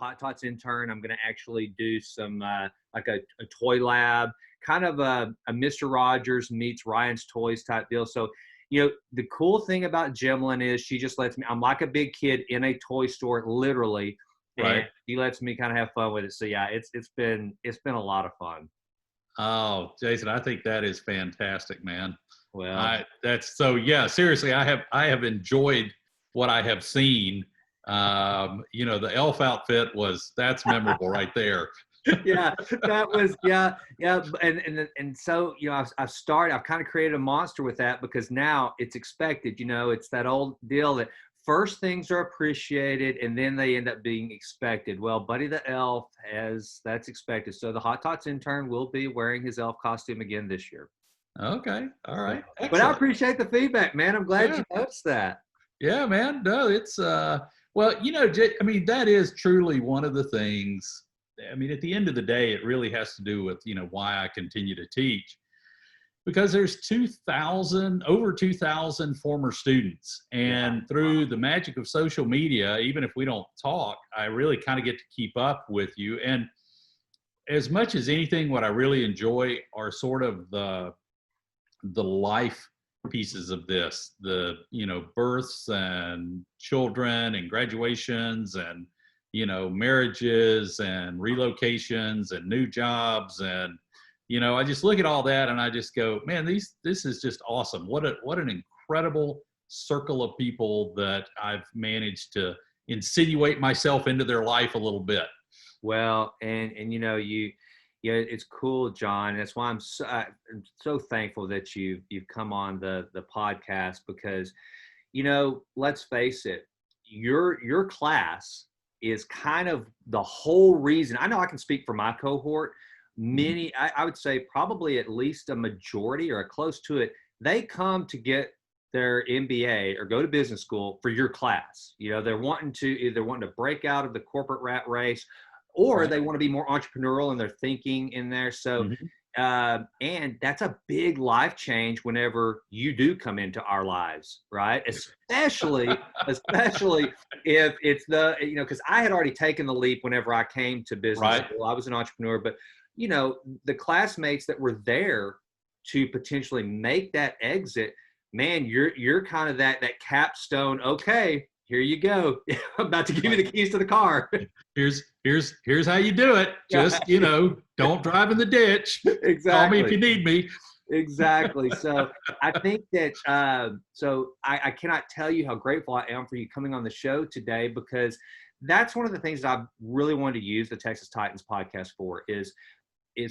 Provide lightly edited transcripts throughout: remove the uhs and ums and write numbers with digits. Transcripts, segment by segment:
Hot Tots intern, I'm going to actually do some like a toy lab, kind of a Mr. Rogers meets Ryan's Toys type deal. So, the cool thing about Gemlin is she just lets me, I'm like a big kid in a toy store, literally. Right. And she lets me kind of have fun with it. So yeah, it's been a lot of fun. Oh, Jason, I think that is fantastic, man. Well, Seriously, I have enjoyed what I have seen. The elf outfit that's memorable right there. yeah, that was, yeah. And so, I've kind of created a monster with that, because now it's expected, it's that old deal that first things are appreciated and then they end up being expected. Well, Buddy the Elf that's expected. So the Hot Tots intern will be wearing his elf costume again this year. Okay. All right. Excellent. But I appreciate the feedback, man. I'm glad you noticed that. Yeah, man. No, it's, that is truly one of the things. I mean, at the end of the day, it really has to do with, why I continue to teach. Because there's over 2,000 former students. And through the magic of social media, even if we don't talk, I really kind of get to keep up with you. And as much as anything, what I really enjoy are sort of the life pieces of this, the, births and children and graduations and, marriages and relocations and new jobs. And I just look at all that and I just go, man, this is just awesome. What an incredible circle of people that I've managed to insinuate myself into their life a little bit. Well, and it's cool, John. That's why I'm so thankful that you've come on the podcast, because, let's face it, your class is kind of the whole reason. I know I can speak for my cohort. Many, I would say probably at least a majority or close to it, they come to get their MBA or go to business school for your class. They're wanting to break out of the corporate rat race, or they want to be more entrepreneurial in their thinking in there. So, and that's a big life change whenever you do come into our lives, right? Especially if it's because I had already taken the leap whenever I came to business school. I was an entrepreneur, but the classmates that were there to potentially make that exit, man, you're kind of that capstone. Okay, here you go. I'm about to give you the keys to the car. Here's how you do it. Just, don't drive in the ditch. Exactly. Call me if you need me. Exactly. So I think that, I cannot tell you how grateful I am for you coming on the show today, because that's one of the things that I really wanted to use the Texas Titans podcast for, is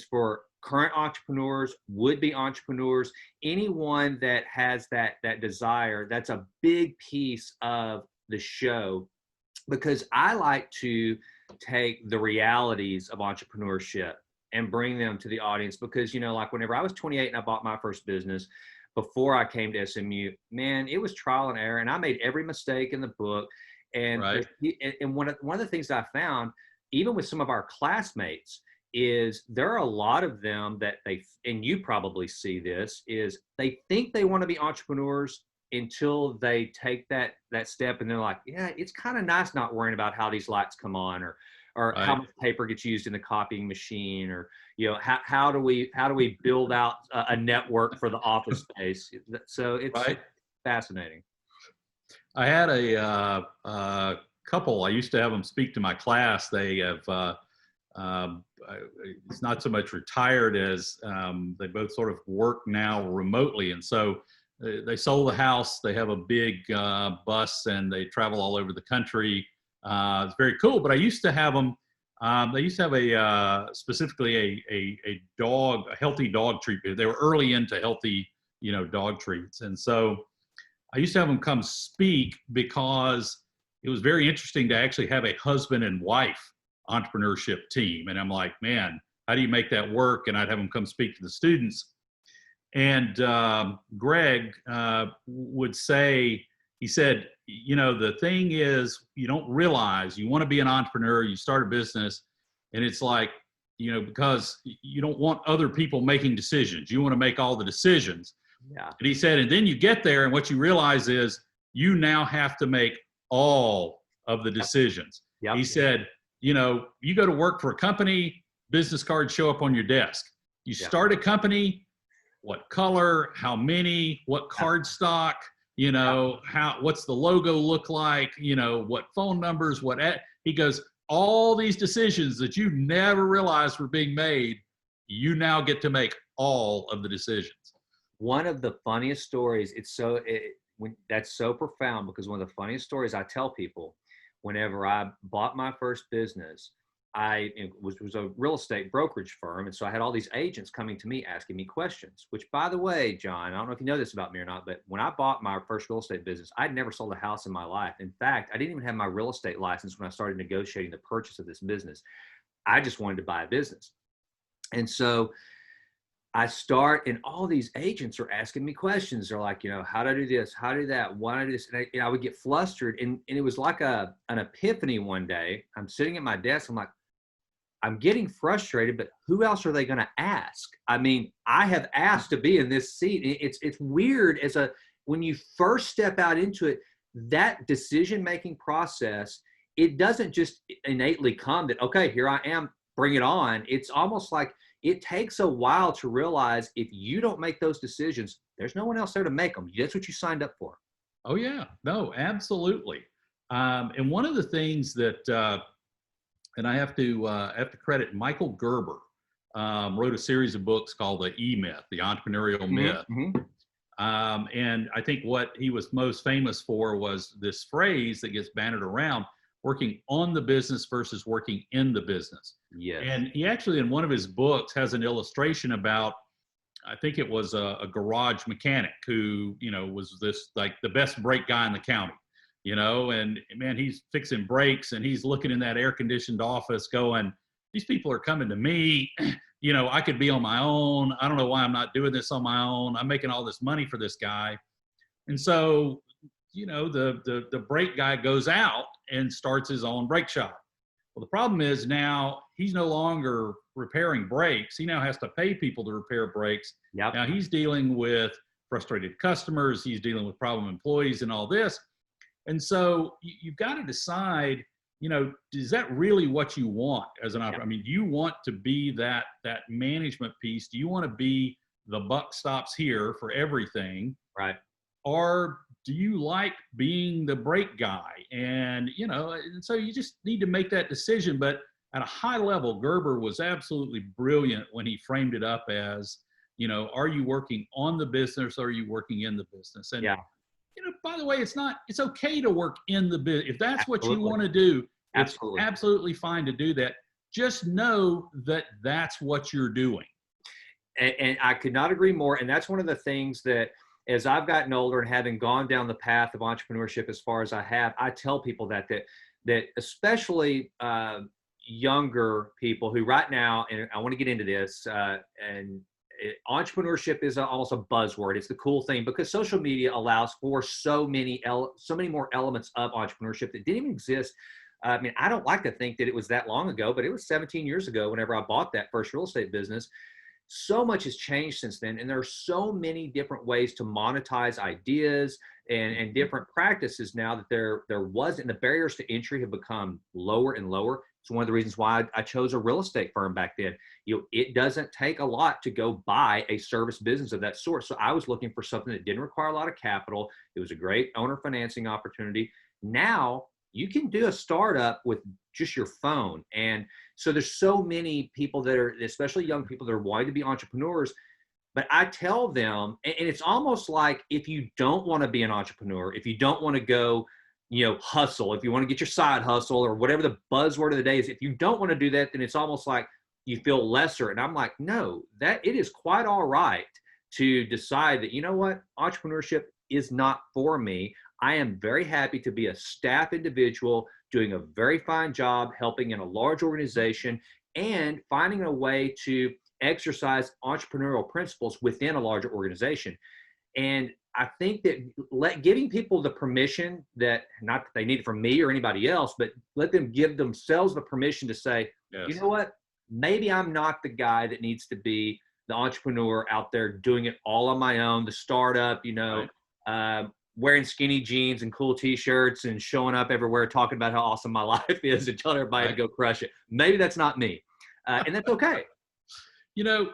for current entrepreneurs, would-be entrepreneurs, anyone that has that desire. That's a big piece of the show, because I like to take the realities of entrepreneurship and bring them to the audience. Because, like whenever I was 28 and I bought my first business, before I came to SMU, man, it was trial and error, and I made every mistake in the book. And one of the things that I found, even with some of our classmates, is there are a lot of them that and you probably see this, is they think they want to be entrepreneurs until they take that step, and they're like, yeah, it's kind of nice not worrying about how these lights come on, or how much paper gets used in the copying machine, or how do we build out a network for the office space. So it's fascinating. I had a couple. I used to have them speak to my class. They have it's not so much retired as they both sort of work now remotely, and so they sold the house. They have a big bus, and they travel all over the country. It's very cool. But I used to have them. They used to have specifically a healthy dog treat. They were early into healthy, dog treats, and so I used to have them come speak, because it was very interesting to actually have a husband and wife entrepreneurship team. And I'm like, man, how do you make that work? And I'd have them come speak to the students. And Greg would say, he said, the thing is, you don't realize you want to be an entrepreneur, you start a business, and it's like, because you don't want other people making decisions. You want to make all the decisions. Yeah. And he said, and then you get there, and what you realize is you now have to make all of the decisions. Yep. He said, You know, you go to work for a company, business cards show up on your desk. You start a company, what color, how many, what card stock, you know, what's the logo look like, you know, what phone numbers, he goes, all these decisions that you never realized were being made, you now get to make all of the decisions. One of the funniest stories, that's so profound, because one of the funniest stories I tell people, whenever I bought my first business, it was a real estate brokerage firm. And so I had all these agents coming to me asking me questions, which, by the way, John, I don't know if you know this about me or not, but when I bought my first real estate business, I'd never sold a house in my life. In fact, I didn't even have my real estate license when I started negotiating the purchase of this business. I just wanted to buy a business. And so I start, and all these agents are asking me questions. They're like, you know, how do I do this? How do I do that? Why do I do this? And I would get flustered. And it was like an epiphany one day. I'm sitting at my desk. I'm like, I'm getting frustrated, but who else are they going to ask? I mean, I have asked to be in this seat. It's weird when you first step out into it, that decision-making process, it doesn't just innately come that, okay, here I am, bring it on. It's almost like it takes a while to realize if you don't make those decisions, there's no one else there to make them. That's what you signed up for. Oh yeah, no, absolutely. And one of the things that, and I have to credit Michael Gerber, wrote a series of books called The E-Myth, the entrepreneurial myth. And I think what he was most famous for was this phrase that gets bandied around, working on the business versus working in the business. Yes. And he actually, in one of his books, has an illustration about, I think it was a garage mechanic who, you know, was this like the best brake guy in the county. You know, and man, he's fixing brakes and he's looking in that air conditioned office going, these people are coming to me. You know, I could be on my own. I don't know why I'm not doing this on my own. I'm making all this money for this guy. And so, you know, the brake guy goes out and starts his own brake shop. Well, the problem is now he's no longer repairing brakes. He now has to pay people to repair brakes. Yep. Now he's dealing with frustrated customers. He's dealing with problem employees and all this. And so you've got to decide, you know, is that really what you want as an operator? I mean, do you want to be that management piece? Do you want to be the buck stops here for everything? Right. Or do you like being the brake guy? And, you know, and so you just need to make that decision. But at a high level, Gerber was absolutely brilliant when he framed it up as, you know, are you working on the business or are you working in the business? And you know, by the way, it's okay to work in the business. If that's what you want to do, it's absolutely fine to do that. Just know that that's what you're doing. And I could not agree more. And that's one of the things that, as I've gotten older and having gone down the path of entrepreneurship as far as I have, I tell people that especially younger people who right now, and I want to get into this, entrepreneurship is almost a buzzword. It's the cool thing because social media allows for so many more elements of entrepreneurship that didn't even exist. I mean, I don't like to think that it was that long ago, but it was 17 years ago whenever I bought that first real estate business. So much has changed since then. And there are so many different ways to monetize ideas and different practices now that there wasn't. The barriers to entry have become lower and lower. It's one of the reasons why I chose a real estate firm back then. You know, it doesn't take a lot to go buy a service business of that sort. So I was looking for something that didn't require a lot of capital. It was a great owner financing opportunity. Now you can do a startup with just your phone. And so there's so many people that are, especially young people that are wanting to be entrepreneurs. But I tell them, and it's almost like if you don't want to be an entrepreneur, if you don't want to go, you know, hustle, if you want to get your side hustle or whatever the buzzword of the day is, if you don't want to do that, then it's almost like you feel lesser. And I'm like, no, that it is quite all right to decide that, you know what, entrepreneurship is not for me. I am very happy to be a staff individual doing a very fine job helping in a large organization and finding a way to exercise entrepreneurial principles within a larger organization. And I think that giving people the permission that, not that they need it from me or anybody else, but let them give themselves the permission to say, you know what, maybe I'm not the guy that needs to be the entrepreneur out there doing it all on my own, the startup, you know, wearing skinny jeans and cool t-shirts and showing up everywhere talking about how awesome my life is and telling everybody to go crush it. Maybe that's not me. And that's okay. You know,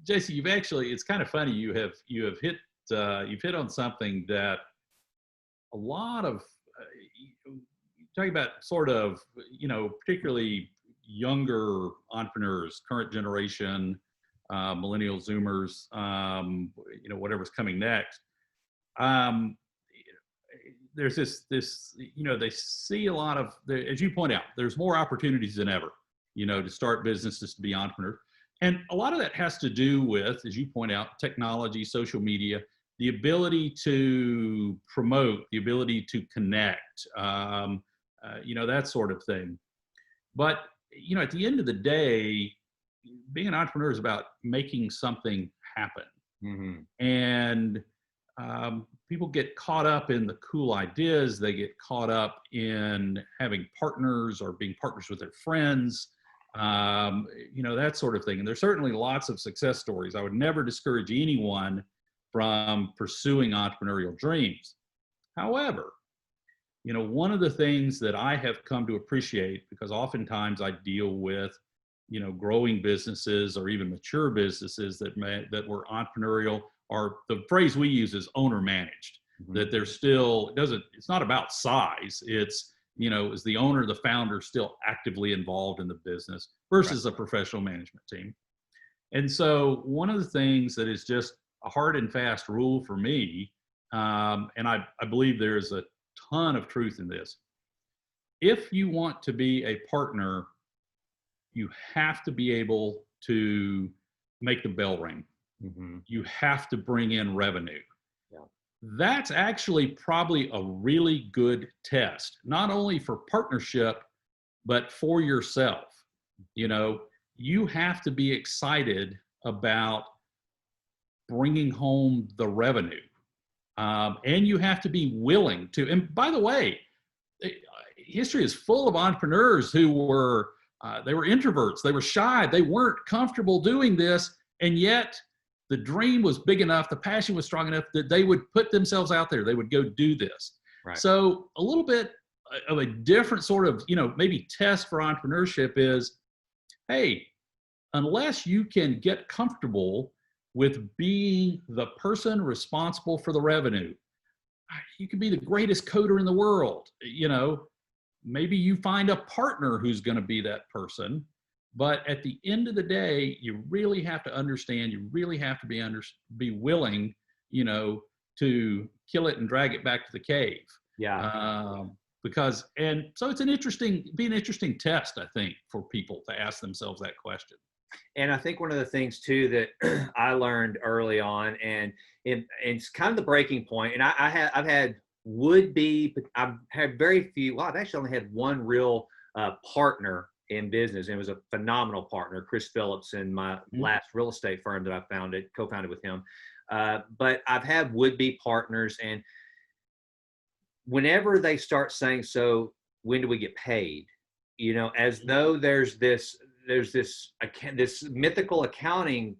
Jason, you've actually, it's kind of funny. You have hit, you've hit on something that a lot of, talking about sort of, you know, particularly younger entrepreneurs, current generation, millennial Zoomers, you know, whatever's coming next. There's this, you know, they see a lot of, as you point out, there's more opportunities than ever, you know, to start businesses, to be entrepreneurs. And a lot of that has to do with, as you point out, technology, social media, the ability to promote, the ability to connect, you know, that sort of thing. But, you know, at the end of the day, being an entrepreneur is about making something happen. Mm-hmm. And people get caught up in the cool ideas. They get caught up in having partners or being partners with their friends, you know, that sort of thing. And there's certainly lots of success stories. I would never discourage anyone from pursuing entrepreneurial dreams. However, you know, one of the things that I have come to appreciate, because oftentimes I deal with, you know, growing businesses or even mature businesses that were entrepreneurial, or the phrase we use is owner managed, mm-hmm. that they're still, it's not about size. It's, you know, is the owner, the founder still actively involved in the business versus a professional management team. And so one of the things that is just a hard and fast rule for me, and I believe there's a ton of truth in this. If you want to be a partner, you have to be able to make the bell ring. Mm-hmm. You have to bring in revenue. Yeah. That's actually probably a really good test, not only for partnership, but for yourself. You know, you have to be excited about bringing home the revenue. And you have to be willing to, and by the way, history is full of entrepreneurs who were, they were introverts, they were shy, they weren't comfortable doing this, and yet the dream was big enough, the passion was strong enough that they would put themselves out there, they would go do this. Right. So a little bit of a different sort of, you know, maybe test for entrepreneurship is, hey, unless you can get comfortable with being the person responsible for the revenue, you can be the greatest coder in the world. You know, maybe you find a partner who's going to be that person, but at the end of the day, you really have to understand, you really have to be willing, you know, to kill it and drag it back to the cave. Yeah. Because, and so it's an interesting test, I think, for people to ask themselves that question. And I think one of the things too that I learned early on, and it's kind of the breaking point. And I've had very few. Well, I've actually only had one real partner in business, and it was a phenomenal partner, Chris Phillips, in my last real estate firm that I co-founded with him. But I've had would-be partners, and whenever they start saying, "So when do we get paid?" You know, as though there's this mythical accounting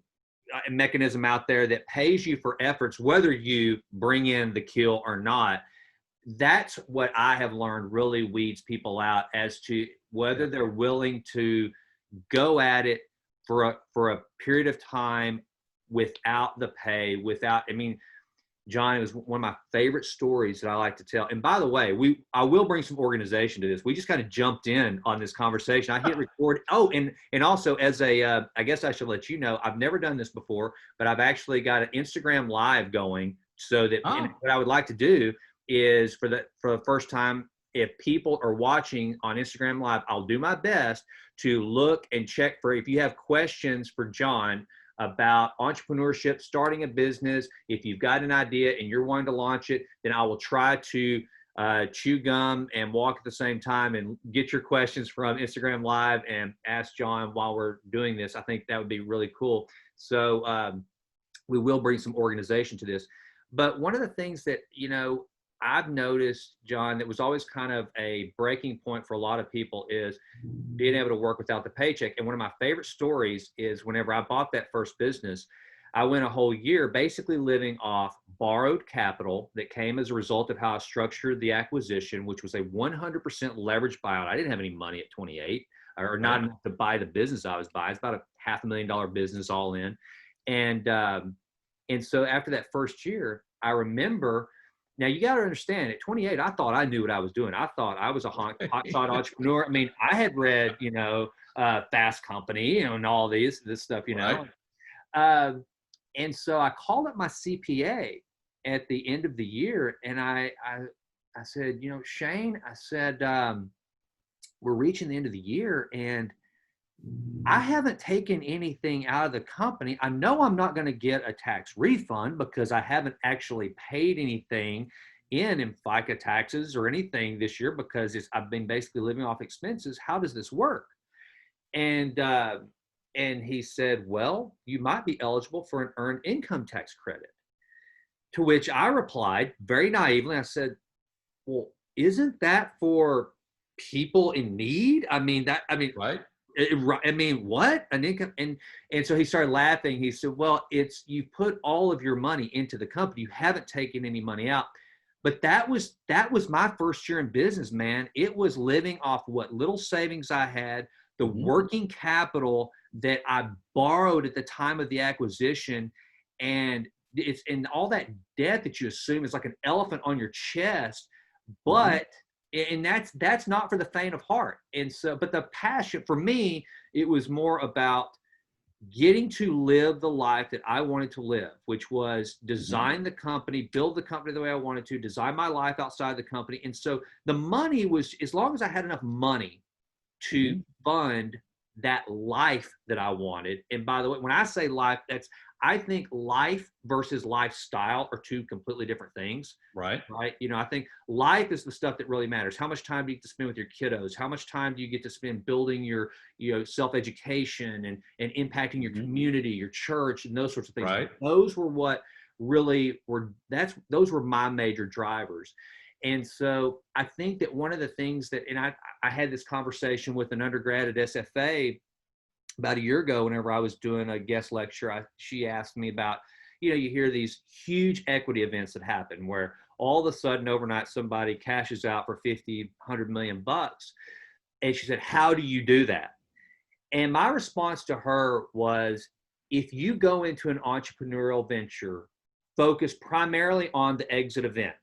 mechanism out there that pays you for efforts, whether you bring in the kill or not. That's what I have learned really weeds people out as to whether they're willing to go at it for a period of time without the pay, John, it was one of my favorite stories that I like to tell. And by the way, I will bring some organization to this. We just kind of jumped in on this conversation. I hit record. Oh, and also as I guess I should let you know, I've never done this before, but I've actually got an Instagram Live going so that what I would like to do is for the first time, if people are watching on Instagram Live, I'll do my best to look and check for if you have questions for John about entrepreneurship, starting a business. If you've got an idea and you're wanting to launch it, then I will try to chew gum and walk at the same time and get your questions from Instagram Live and ask John while we're doing this. I think that would be really cool. So we will bring some organization to this. But one of the things that, you know, I've noticed, John, that was always kind of a breaking point for a lot of people is being able to work without the paycheck. And one of my favorite stories is whenever I bought that first business, I went a whole year basically living off borrowed capital that came as a result of how I structured the acquisition, which was a 100% leveraged buyout. I didn't have any money at 28, or not Right. enough to buy the business I was buying. It's about a $500,000 business all in. And so after that first year, I remember, now you got to understand, at 28, I thought I knew what I was doing. I thought I was a hotshot entrepreneur. I mean, I had read, Fast Company, and all this stuff, Right. And so I called up my CPA at the end of the year, and I said, Shane, I said, we're reaching the end of the year, and I haven't taken anything out of the company. I know I'm not going to get a tax refund because I haven't actually paid anything in FICA taxes or anything this year because I've been basically living off expenses. How does this work? And he said, well, you might be eligible for an earned income tax credit. To which I replied very naively. I said, well, isn't that for people in need? Right. What? An income? And so he started laughing. He said, well, you put all of your money into the company. You haven't taken any money out. But that was my first year in business, man. It was living off what little savings I had, the working capital that I borrowed at the time of the acquisition, and all that debt that you assume is like an elephant on your chest, but and that's not for the faint of heart. And so, but the passion for me, it was more about getting to live the life that I wanted to live, which was design the company, build the company the way I wanted to, design my life outside the company. And so the money was, as long as I had enough money to fund that life that I wanted. And by the way, when I say life, I think life versus lifestyle are two completely different things. Right. Right. I think life is the stuff that really matters. How much time do you get to spend with your kiddos? How much time do you get to spend building your, self-education and impacting your community, your church, and those sorts of things. Right. Those were what really those were my major drivers. And so I think that one of the things that, and I had this conversation with an undergrad at SFA about a year ago, whenever I was doing a guest lecture, she asked me about, you hear these huge equity events that happen where all of a sudden overnight somebody cashes out for 50, 100 million bucks. And she said, how do you do that? And my response to her was, if you go into an entrepreneurial venture focused primarily on the exit event,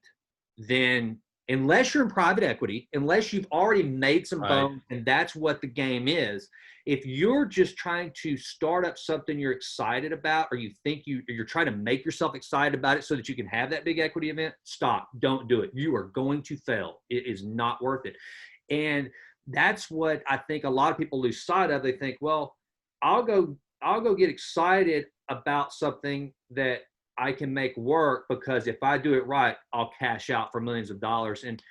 then unless you're in private equity, unless you've already made some bones and that's what the game is, if you're just trying to start up something you're excited about, or you think you're trying to make yourself excited about it so that you can have that big equity event, stop, don't do it. You are going to fail. It is not worth it. And that's what I think a lot of people lose sight of. They think, well, I'll go get excited about something that I can make work because if I do it right, I'll cash out for millions of dollars. And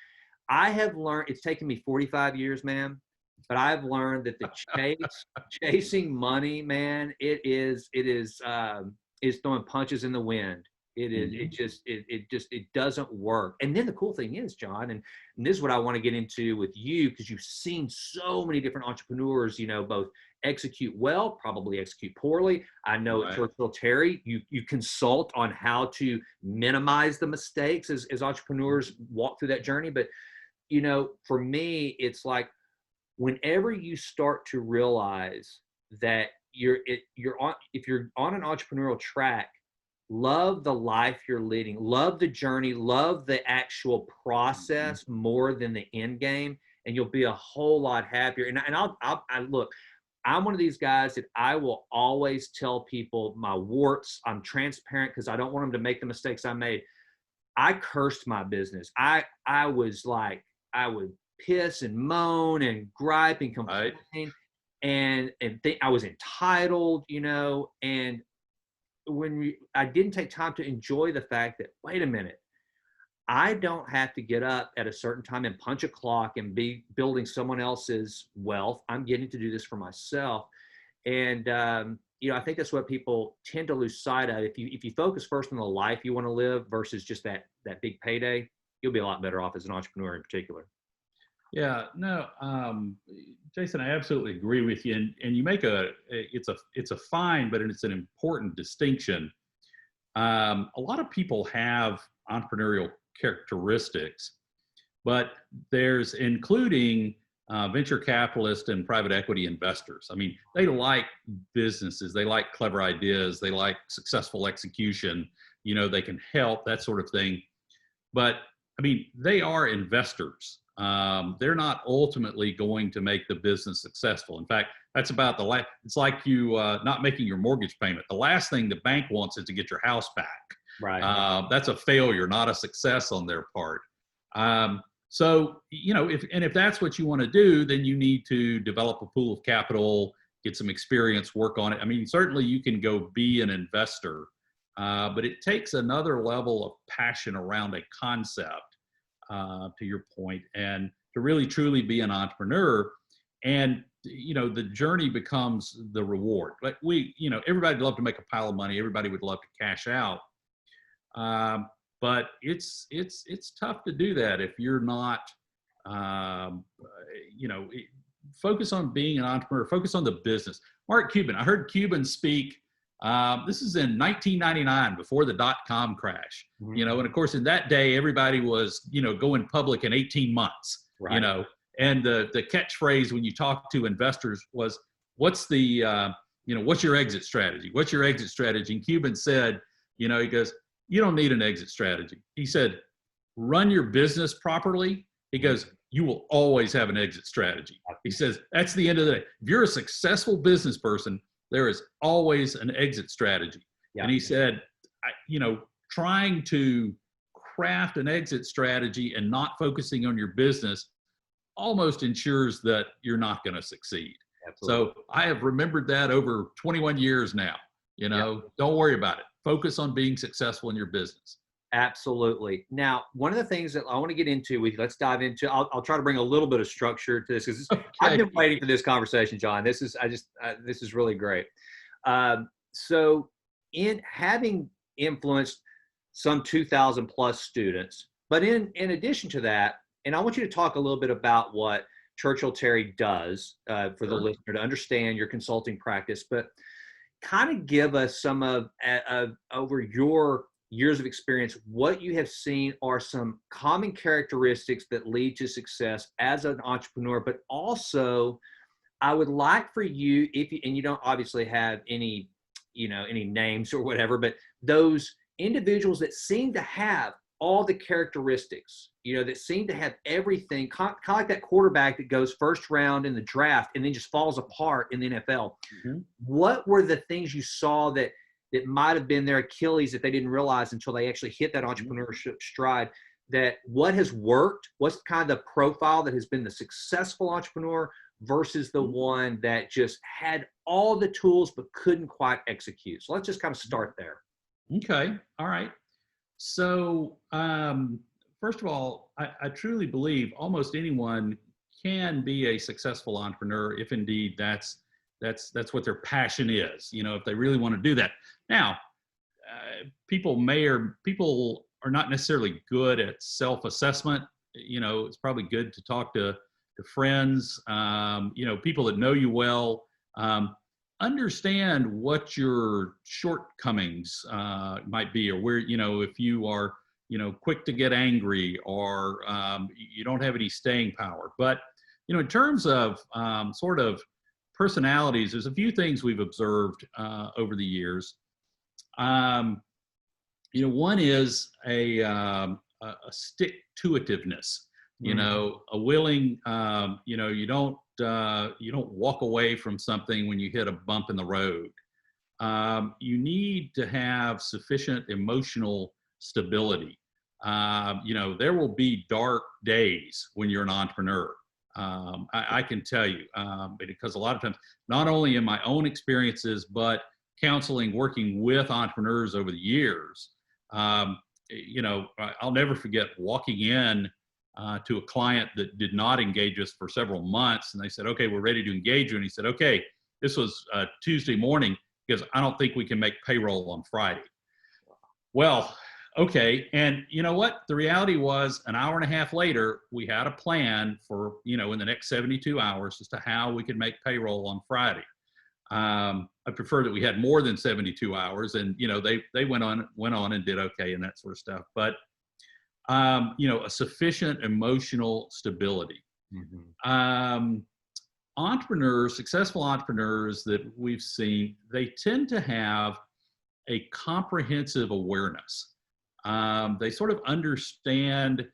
I have learned, it's taken me 45 years, man, but I've learned that the chasing money, man, is throwing punches in the wind. It is, it doesn't work. And then the cool thing is, John, and this is what I want to get into with you, because you've seen so many different entrepreneurs, both execute well, probably execute poorly. I know at Churchill Terry, you consult on how to minimize the mistakes as entrepreneurs walk through that journey. But, for me, it's like, whenever you start to realize that if you're on an entrepreneurial track, love the life you're leading, love the journey, love the actual process more than the end game, and you'll be a whole lot happier. And I look, I'm one of these guys that I will always tell people my warts. I'm transparent because I don't want them to make the mistakes I made. I cursed my business. I was like, I would piss and moan and gripe and complain, and think I was entitled, and I didn't take time to enjoy the fact that, wait a minute, I don't have to get up at a certain time and punch a clock and be building someone else's wealth. I'm getting to do this for myself. And, I think that's what people tend to lose sight of. If you focus first on the life you want to live versus just that big payday, you'll be a lot better off as an entrepreneur in particular. Yeah, no, Jason, I absolutely agree with you. And you make it's a fine, but it's an important distinction A lot of people have entrepreneurial characteristics, but there's including venture capitalists and private equity investors. I mean, they like businesses, they like clever ideas, they like successful execution, they can help, that sort of thing. But I mean, they are investors. They're not ultimately going to make the business successful. In fact, that's about it's like you not making your mortgage payment. The last thing the bank wants is to get your house back. Right. That's a failure, not a success on their part. So, if that's what you want to do, then you need to develop a pool of capital, get some experience, work on it. I mean, certainly you can go be an investor, but it takes another level of passion around a concept, to your point, and to really truly be an entrepreneur. And, the journey becomes the reward. Like everybody would love to make a pile of money. Everybody would love to cash out. But it's tough to do that if you're not, focus on being an entrepreneur, focus on the business. Mark Cuban, I heard Cuban speak, this is in 1999, before the dot-com crash, Mm-hmm. And of course in that day, everybody was, going public in 18 months, Right. And the catchphrase when you talk to investors was, what's your exit strategy? What's your exit strategy? And Cuban said, he goes, you don't need an exit strategy. He said, run your business properly. He goes, you will always have an exit strategy. He says, that's the end of the day. If you're a successful business person, there is always an exit strategy. Yeah. And he said, trying to craft an exit strategy and not focusing on your business almost ensures that you're not going to succeed. Absolutely. So I have remembered that over 21 years now. Don't worry about it. Focus on being successful in your business. Absolutely. Now, one of the things that I want to get into with you, let's dive into, I'll try to bring a little bit of structure to this because I've been waiting for this conversation, John. This is really great. So in having influenced some 2,000 plus students, but in addition to that, and I want you to talk a little bit about what Churchill Terry does for the listener to understand your consulting practice, but kind of give us some of over your years of experience, what you have seen are some common characteristics that lead to success as an entrepreneur, but also I would like for you, and you don't obviously have any names or whatever, but those individuals that seem to have all the characteristics, that seem to have everything, kind of like that quarterback that goes first round in the draft and then just falls apart in the NFL. Mm-hmm. What were the things you saw that might have been their Achilles that they didn't realize until they actually hit that entrepreneurship stride? That what has worked, what's kind of the profile that has been the successful entrepreneur versus the one that just had all the tools but couldn't quite execute? So let's just kind of start there. Okay. All right. So first of all, I truly believe almost anyone can be a successful entrepreneur if indeed that's what their passion is, if they really want to do that. Now, people are not necessarily good at self-assessment. It's probably good to talk to friends, people that know you well. Understand what your shortcomings might be, or where, if you are, quick to get angry, or you don't have any staying power. But, in terms of sort of personalities, there's a few things we've observed over the years. One is a stick-to-itiveness. A willing, you don't walk away from something when you hit a bump in the road. You need to have sufficient emotional stability. There will be dark days when you're an entrepreneur. I can tell you, because a lot of times, not only in my own experiences, but counseling, working with entrepreneurs over the years, I'll never forget walking in to a client that did not engage us for several months. And they said, okay, we're ready to engage you. And he said, okay, this was Tuesday morning because I don't think we can make payroll on Friday. Well, okay. And you know what? The reality was an hour and a half later, we had a plan for, in the next 72 hours as to how we could make payroll on Friday. I prefer that we had more than 72 hours, and they went on and did okay and that sort of stuff. But a sufficient emotional stability. Mm-hmm. Successful entrepreneurs that we've seen, they tend to have a comprehensive awareness. They sort of understand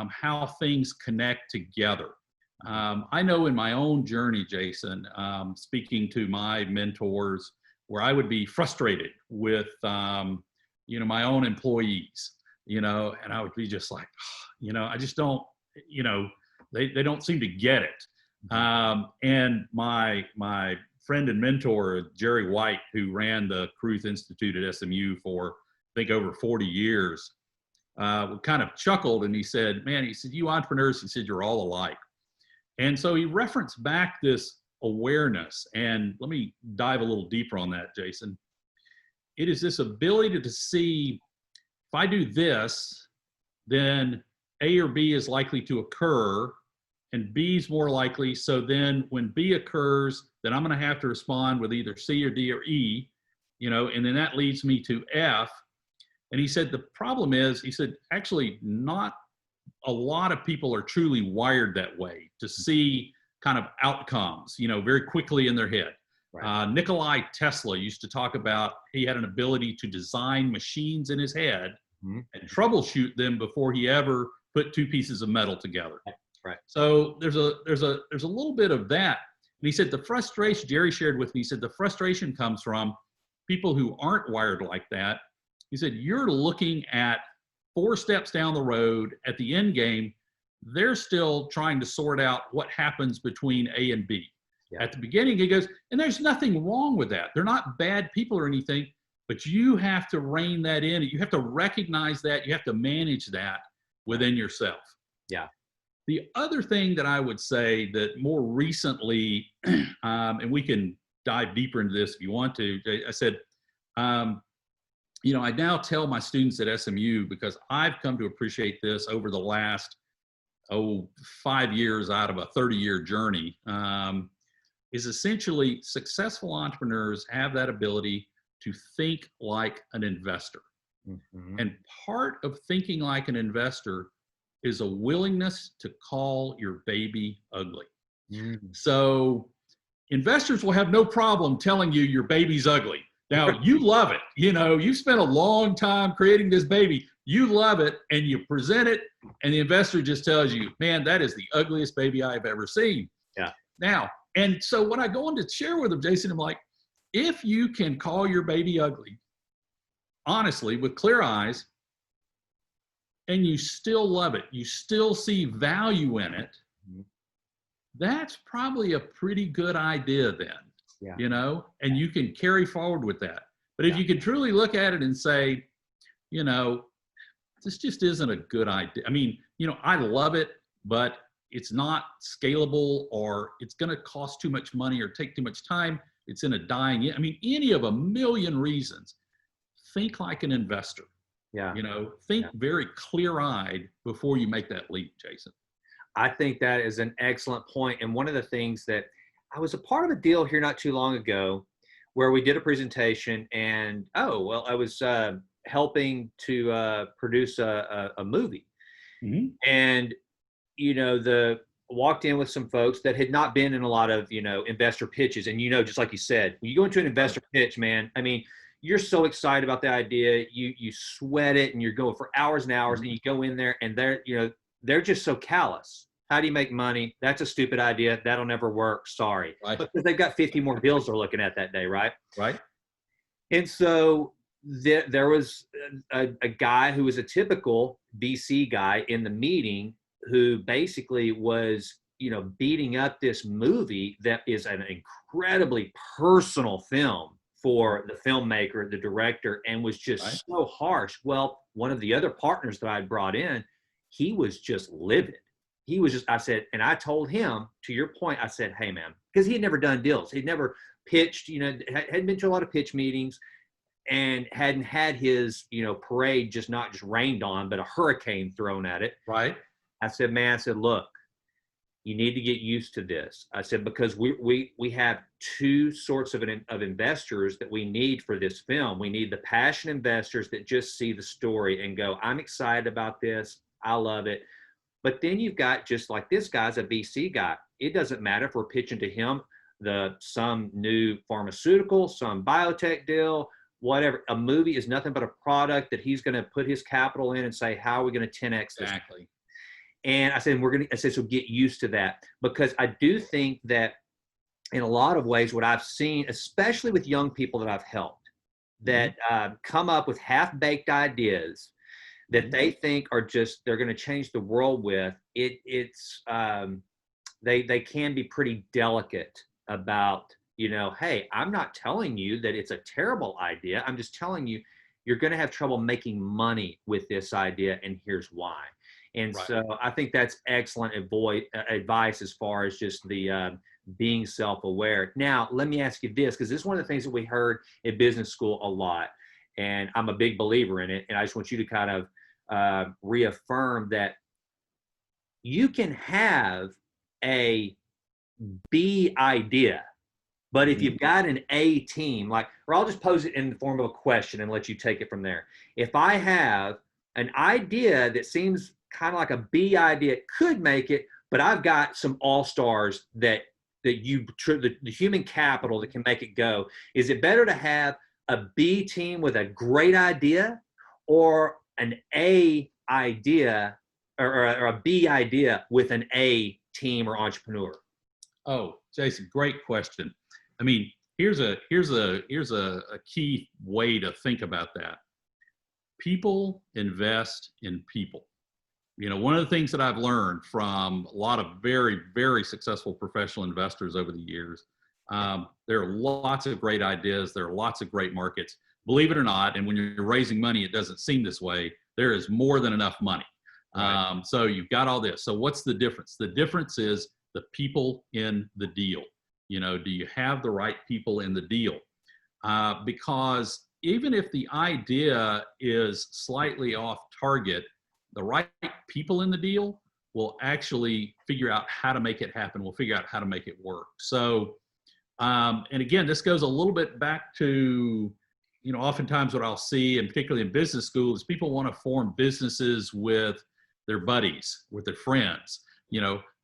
how things connect together. I know in my own journey, Jason, speaking to my mentors, where I would be frustrated with, my own employees, and I would be just like, I just don't, they don't seem to get it. And my friend and mentor, Jerry White, who ran the Caruth Institute at SMU for, I think, over 40 years, kind of chuckled and he said, you entrepreneurs, he said, you're all alike. And so he referenced back this awareness, and let me dive a little deeper on that, Jason. It is this ability to see, if I do this, then A or B is likely to occur, and B is more likely. So then when B occurs, then I'm going to have to respond with either C or D or E, and then that leads me to F. And he said, the problem is, he said, actually not a lot of people are truly wired that way to see kind of outcomes, very quickly in their head. Right. Nikolai Tesla used to talk about, he had an ability to design machines in his head and troubleshoot them before he ever put two pieces of metal together. Right. So there's a little bit of that. And he said the frustration, Jerry shared with me, he said the frustration comes from people who aren't wired like that. He said, you're looking at 4 steps down the road at the end game. They're still trying to sort out what happens between A and B. Yeah. At the beginning, he goes, and there's nothing wrong with that. They're not bad people or anything, but you have to rein that in. You have to recognize that. You have to manage that within yourself. Yeah. The other thing that I would say that more recently, and we can dive deeper into this if you want to, I said, I now tell my students at SMU, because I've come to appreciate this over the last, 5 years out of a 30-year journey, is essentially successful entrepreneurs have that ability to think like an investor. Mm-hmm. And part of thinking like an investor is a willingness to call your baby ugly. Mm-hmm. So investors will have no problem telling you your baby's ugly. Now, you love it. You spent a long time creating this baby. You love it, and you present it, and the investor just tells you, man, that is the ugliest baby I've ever seen. Yeah. Now, and so when I go on to share with them, Jason, I'm like, if you can call your baby ugly, honestly, with clear eyes, and you still love it, you still see value in it, that's probably a pretty good idea then. Yeah. And you can carry forward with that. But if you can truly look at it and say, this just isn't a good idea. I mean, I love it, but it's not scalable, or it's going to cost too much money or take too much time. It's in a dying, any of a million reasons. Think like an investor. Yeah. Think very clear-eyed before you make that leap, Jason. I think that is an excellent point. And one of the things that I was a part of a deal here not too long ago where we did a presentation, and I was helping to produce a movie. Mm-hmm. And walked in with some folks that had not been in a lot of investor pitches. And just like you said, when you go into an investor pitch, man, you're so excited about the idea, you sweat it, and you're going for hours and hours, and you go in there and they're just so callous. How do you make money? That's a stupid idea. That'll never work. Sorry. Right. Because they've got 50 more deals they're looking at that day, right? Right. And so there was a guy who was a typical VC guy in the meeting who basically was, beating up this movie that is an incredibly personal film for the filmmaker, the director, and was just so harsh. Well, one of the other partners that I'd brought in, he was just livid. He was just, I said, and I told him, to your point, I said, hey, man, because he had never done deals. He'd never pitched, hadn't been to a lot of pitch meetings, and hadn't had his, parade not just rained on, but a hurricane thrown at it. Right. I said, look, you need to get used to this. I said, because we have two sorts of investors that we need for this film. We need the passion investors that just see the story and go, I'm excited about this. I love it. But then you've got, just like this guy's a VC guy. It doesn't matter if we're pitching to him some new pharmaceutical, some biotech deal, whatever. A movie is nothing but a product that he's going to put his capital in and say, how are we going to 10x this? Exactly. And I said, so get used to that, because I do think that in a lot of ways, what I've seen, especially with young people that I've helped, that come up with half-baked ideas that they think are just, they're going to change the world with, they can be pretty delicate about, hey, I'm not telling you that it's a terrible idea. I'm just telling you, you're going to have trouble making money with this idea, and here's why. And so I think that's excellent advice as far as just the being self-aware. Now, let me ask you this, because this is one of the things that we heard at business school a lot, and I'm a big believer in it. And I just want you to kind of reaffirm that you can have a B idea, but if you've got an A team, or I'll just pose it in the form of a question and let you take it from there. If I have an idea that seems kind of like a B idea, it could make it, but I've got some all-stars that the human capital that can make it go. Is it better to have a B team with a great idea, or an A idea or a B idea with an A team or entrepreneur? Oh, Jason, great question. I mean, here's a key way to think about that. People invest in people. One of the things that I've learned from a lot of very, very successful professional investors over the years, there are lots of great ideas. There are lots of great markets. Believe it or not, and when you're raising money, it doesn't seem this way. There is more than enough money. Right. So you've got all this. So what's the difference? The difference is the people in the deal. Do you have the right people in the deal? Because even if the idea is slightly off target, the right people in the deal will actually figure out how to make it happen. We'll figure out how to make it work. So, and again, this goes a little bit back to, oftentimes what I'll see, and particularly in business school, is people want to form businesses with their buddies, with their friends.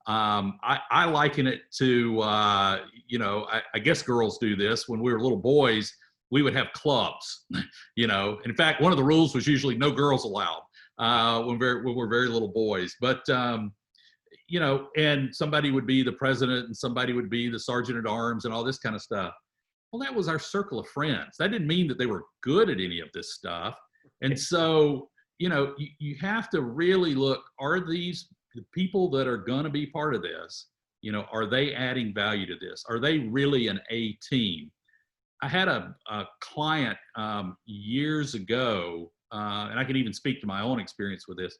I liken it to, I guess girls do this. When we were little boys, we would have clubs, In fact, one of the rules was usually no girls allowed. When we're very little boys, but and somebody would be the president and somebody would be the sergeant at arms and all this kind of stuff. Well, that was our circle of friends. That didn't mean that they were good at any of this stuff. And so, you have to really look, are these the people that are going to be part of this, are they adding value to this? Are they really an A team? I had a client years ago, and I can even speak to my own experience with this.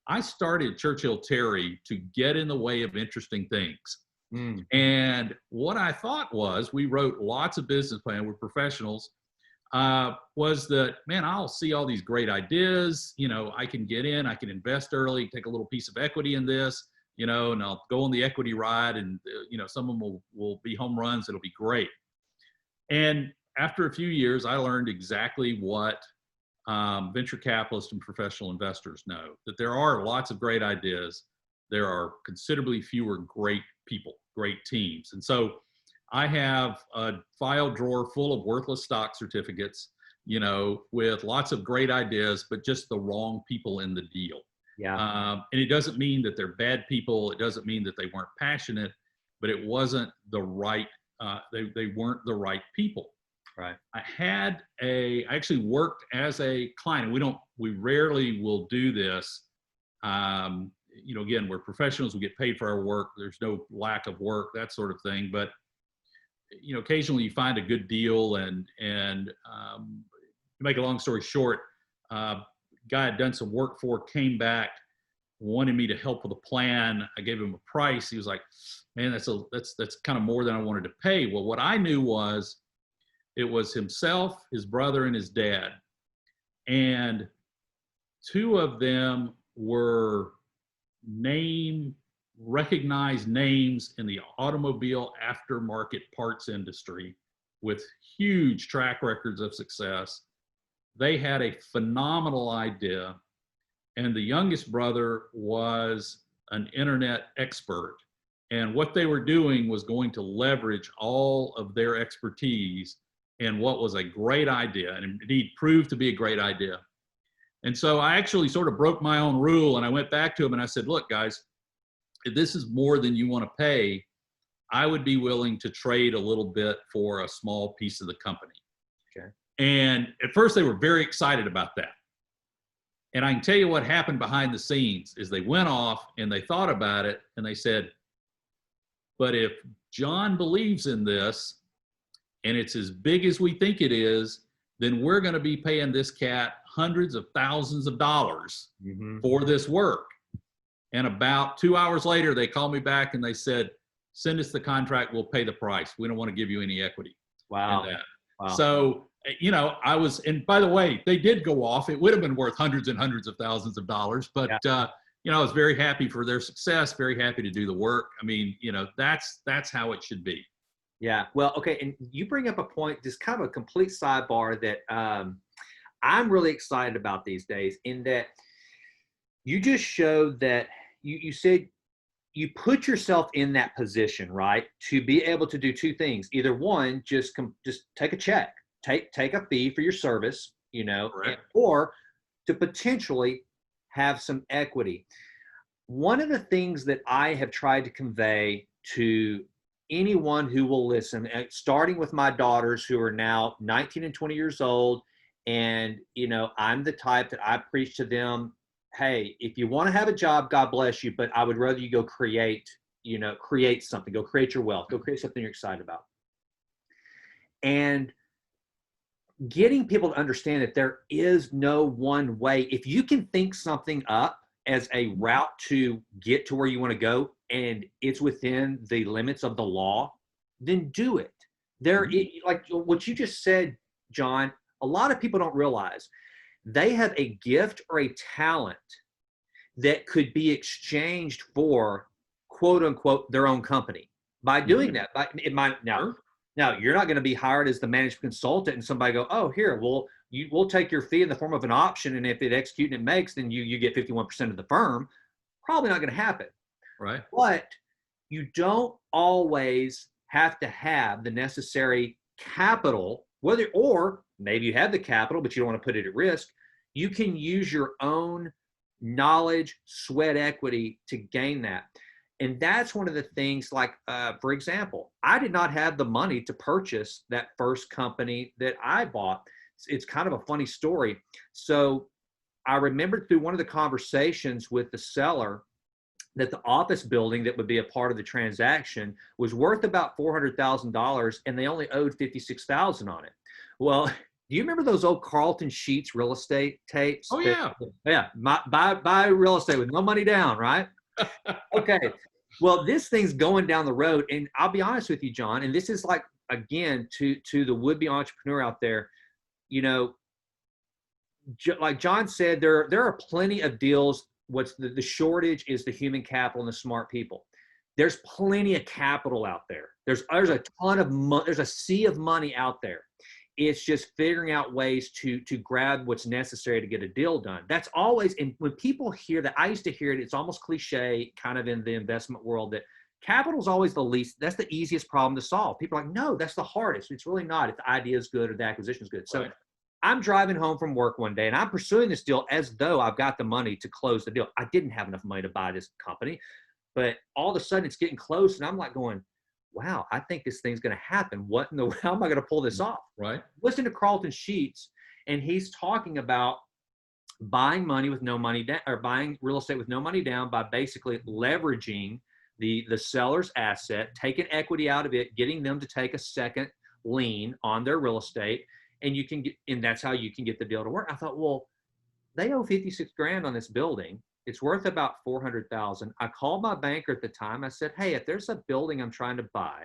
I started Churchill Terry to get in the way of interesting things. And what I thought was, we wrote lots of business plans, we're professionals, was that, man, I'll see all these great ideas, I can get in, I can invest early, take a little piece of equity in this, and I'll go on the equity ride, and, some of them will be home runs, it'll be great. And after a few years, I learned exactly what venture capitalists and professional investors know, that there are lots of great ideas. There are considerably fewer great people, great teams. And so I have a file drawer full of worthless stock certificates, with lots of great ideas, but just the wrong people in the deal. Yeah. And it doesn't mean that they're bad people. It doesn't mean that they weren't passionate, but it wasn't the right, they weren't the right people. Right. I actually worked as a client, and we rarely will do this. Again, we're professionals, we get paid for our work. There's no lack of work, that sort of thing. But, occasionally you find a good deal, and to make a long story short, guy I'd done some work for came back, wanted me to help with a plan. I gave him a price. He was like, man, that's kind of more than I wanted to pay. Well, what I knew was, it was himself, his brother, and his dad. And two of them were name recognized names in the automobile aftermarket parts industry with huge track records of success. They had a phenomenal idea, and the youngest brother was an internet expert. And what they were doing was going to leverage all of their expertise in what was a great idea, and indeed proved to be a great idea. And so I actually sort of broke my own rule, and I went back to him and I said, look, guys, if this is more than you want to pay, I would be willing to trade a little bit for a small piece of the company. Okay. And at first they were very excited about that. And I can tell you what happened behind the scenes is they went off and they thought about it and they said, but if John believes in this and it's as big as we think it is, then we're going to be paying this cat hundreds of thousands of dollars for this work. And about 2 hours later, they called me back and they said, send us the contract, we'll pay the price. We don't want to give you any equity. Wow. Wow. So, you know, and by the way, they did go off. It would have been worth hundreds and hundreds of thousands of dollars, but, you know, I was very happy for their success, very happy to do the work. I mean, you know, that's how it should be. Yeah. Well, okay. And you bring up a point, just kind of a complete sidebar that I'm really excited about these days, in that you just showed that you said you put yourself in that position, right? To be able to do two things. Either one, just take a check, take a fee for your service, you know, or to potentially have some equity. One of the things that I have tried to convey to anyone who will listen, starting with my daughters who are now 19 and 20 years old, and, you know, I'm the type that I preach to them, hey, if you want to have a job, God bless you, but I would rather you go create something, go create your wealth, go create something you're excited about. And getting people to understand that there is no one way. If you can think something up as a route to get to where you want to go, and it's within the limits of the law, then do it. Like what you just said, John, a lot of people don't realize they have a gift or a talent that could be exchanged for, quote unquote, their own company. By doing that, now you're not going to be hired as the management consultant and somebody go, oh, here, we'll take your fee in the form of an option, and if it executes and it makes, then you get 51% of the firm. Probably not going to happen. Right. But you don't always have to have the necessary capital, or maybe you have the capital, but you don't want to put it at risk. You can use your own knowledge, sweat equity to gain that. And that's one of the things, like, for example, I did not have the money to purchase that first company that I bought. It's kind of a funny story. So I remembered through one of the conversations with the seller that the office building that would be a part of the transaction was worth about $400,000, and they only owed $56,000 on it. Well, do you remember those old Carlton Sheets real estate tapes? Oh, yeah. Buy real estate with no money down, right? Okay. Well, this thing's going down the road, and I'll be honest with you, John, and this is like, again, to the would-be entrepreneur out there, you know, like John said, there are plenty of deals. What's the shortage is the human capital and the smart people. There's plenty of capital out there. There's a ton of money. There's a sea of money out there. It's just figuring out ways to grab what's necessary to get a deal done. That's always, and when people hear that, I used to hear it, it's almost cliche kind of in the investment world, that capital is always that's the easiest problem to solve. People are like, no, that's the hardest. It's really not if the idea is good or the acquisition is good. So I'm driving home from work one day and I'm pursuing this deal as though I've got the money to close the deal. I didn't have enough money to buy this company, but all of a sudden it's getting close and I'm like going, wow, I think this thing's going to happen. How am I going to pull this off? Right. Listen to Carlton Sheets, and he's talking about buying money with no money down, or buying real estate with no money down, by basically leveraging the seller's asset, taking equity out of it, getting them to take a second lien on their real estate, and that's how you can get the deal to work. I thought, well, they owe $56,000 on this building. It's worth about $400,000. I called my banker at the time. I said, hey, if there's a building I'm trying to buy,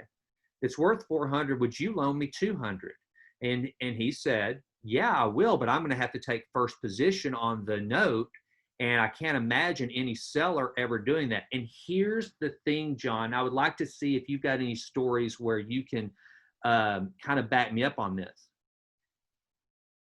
it's worth $400,000, would you loan me $200,000? And he said, yeah, I will, but I'm going to have to take first position on the note. And I can't imagine any seller ever doing that. And here's the thing, John, I would like to see if you've got any stories where you can kind of back me up on this.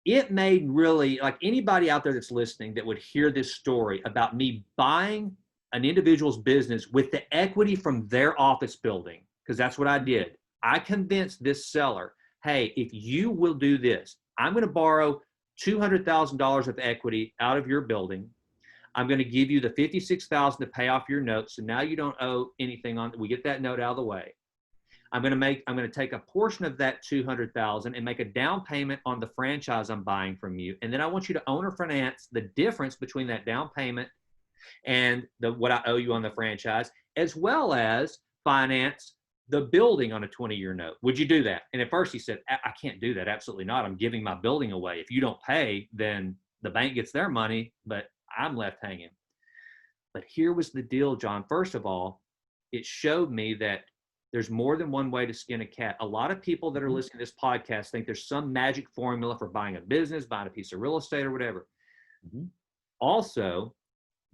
It made really, like anybody out there that's listening that would hear this story about me buying an individual's business with the equity from their office building, because that's what I did. I convinced this seller, hey, if you will do this, I'm going to borrow $200,000 of equity out of your building. I'm going to give you the $56,000 to pay off your note. So now you don't owe anything on, we get that note out of the way. I'm going to take a portion of that $200,000 and make a down payment on the franchise I'm buying from you. And then I want you to own or finance the difference between that down payment and what I owe you on the franchise, as well as finance the building on a 20-year note. Would you do that? And at first he said, I can't do that. Absolutely not. I'm giving my building away. If you don't pay, then the bank gets their money, but I'm left hanging. But here was the deal, John. First of all, it showed me that there's more than one way to skin a cat. A lot of people that are listening to this podcast think there's some magic formula for buying a business, buying a piece of real estate or whatever. Also,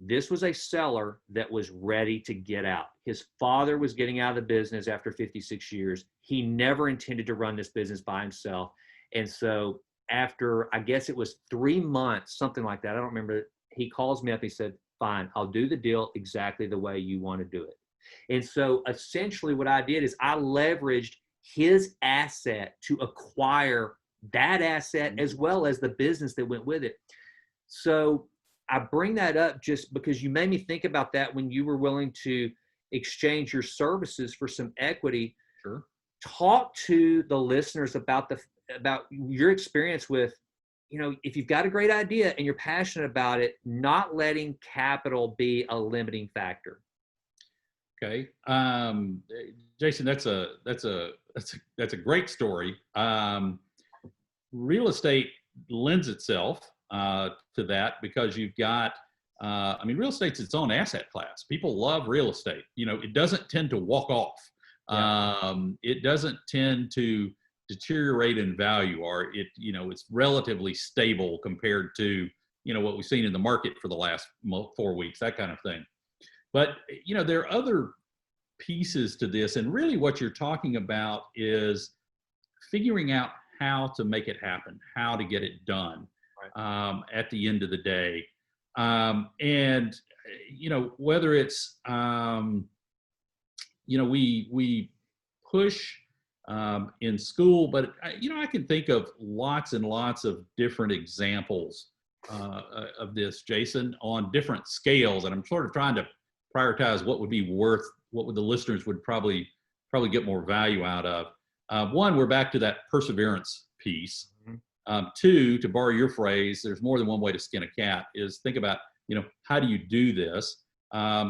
this was a seller that was ready to get out. His father was getting out of the business after 56 years. He never intended to run this business by himself. And so after, I guess it was 3 months, something like that, I don't remember, he calls me up. He said, fine, I'll do the deal exactly the way you want to do it. And so essentially what I did is I leveraged his asset to acquire that asset as well as the business that went with it. So I bring that up just because you made me think about that when you were willing to exchange your services for some equity. Sure. Talk to the listeners about your experience with, if you've got a great idea and you're passionate about it, not letting capital be a limiting factor. Okay. Jason, that's a great story. Real estate lends itself to that because you've got, real estate's its own asset class. People love real estate. It doesn't tend to walk off. Yeah. It doesn't tend to deteriorate in value, or it's relatively stable compared to, what we've seen in the market for the last 4 weeks, that kind of thing. But, there are other pieces to this. And really what you're talking about is figuring out how to make it happen, how to get it done. Right. At the end of the day. And, whether it's, we push in school, but, I can think of lots and lots of different examples of this, Jason, on different scales. And I'm sort of trying to prioritize what would the listeners would probably get more value out of. One, we're back to that perseverance piece. Mm-hmm. Two, to borrow your phrase, there's more than one way to skin a cat, is think about, how do you do this?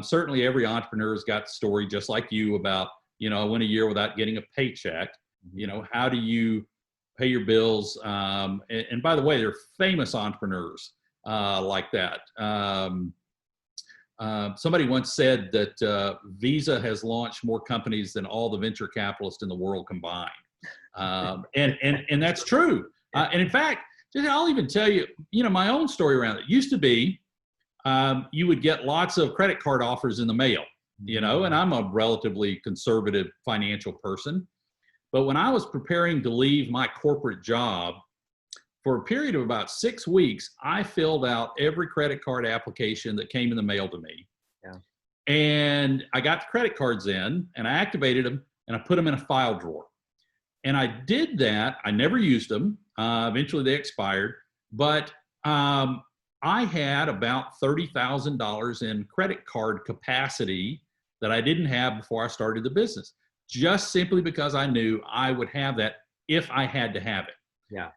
Certainly every entrepreneur's got a story just like you about, I went a year without getting a paycheck. How do you pay your bills? And by the way, there are famous entrepreneurs like that. Somebody once said that Visa has launched more companies than all the venture capitalists in the world combined. And that's true. And in fact, I'll even tell you, my own story around it used to be, you would get lots of credit card offers in the mail, and I'm a relatively conservative financial person. But when I was preparing to leave my corporate job, for a period of about 6 weeks, I filled out every credit card application that came in the mail to me. Yeah. And I got the credit cards in and I activated them and I put them in a file drawer. And I did that. I never used them. Eventually they expired, but I had about $30,000 in credit card capacity that I didn't have before I started the business, just simply because I knew I would have that if I had to have it. Yeah.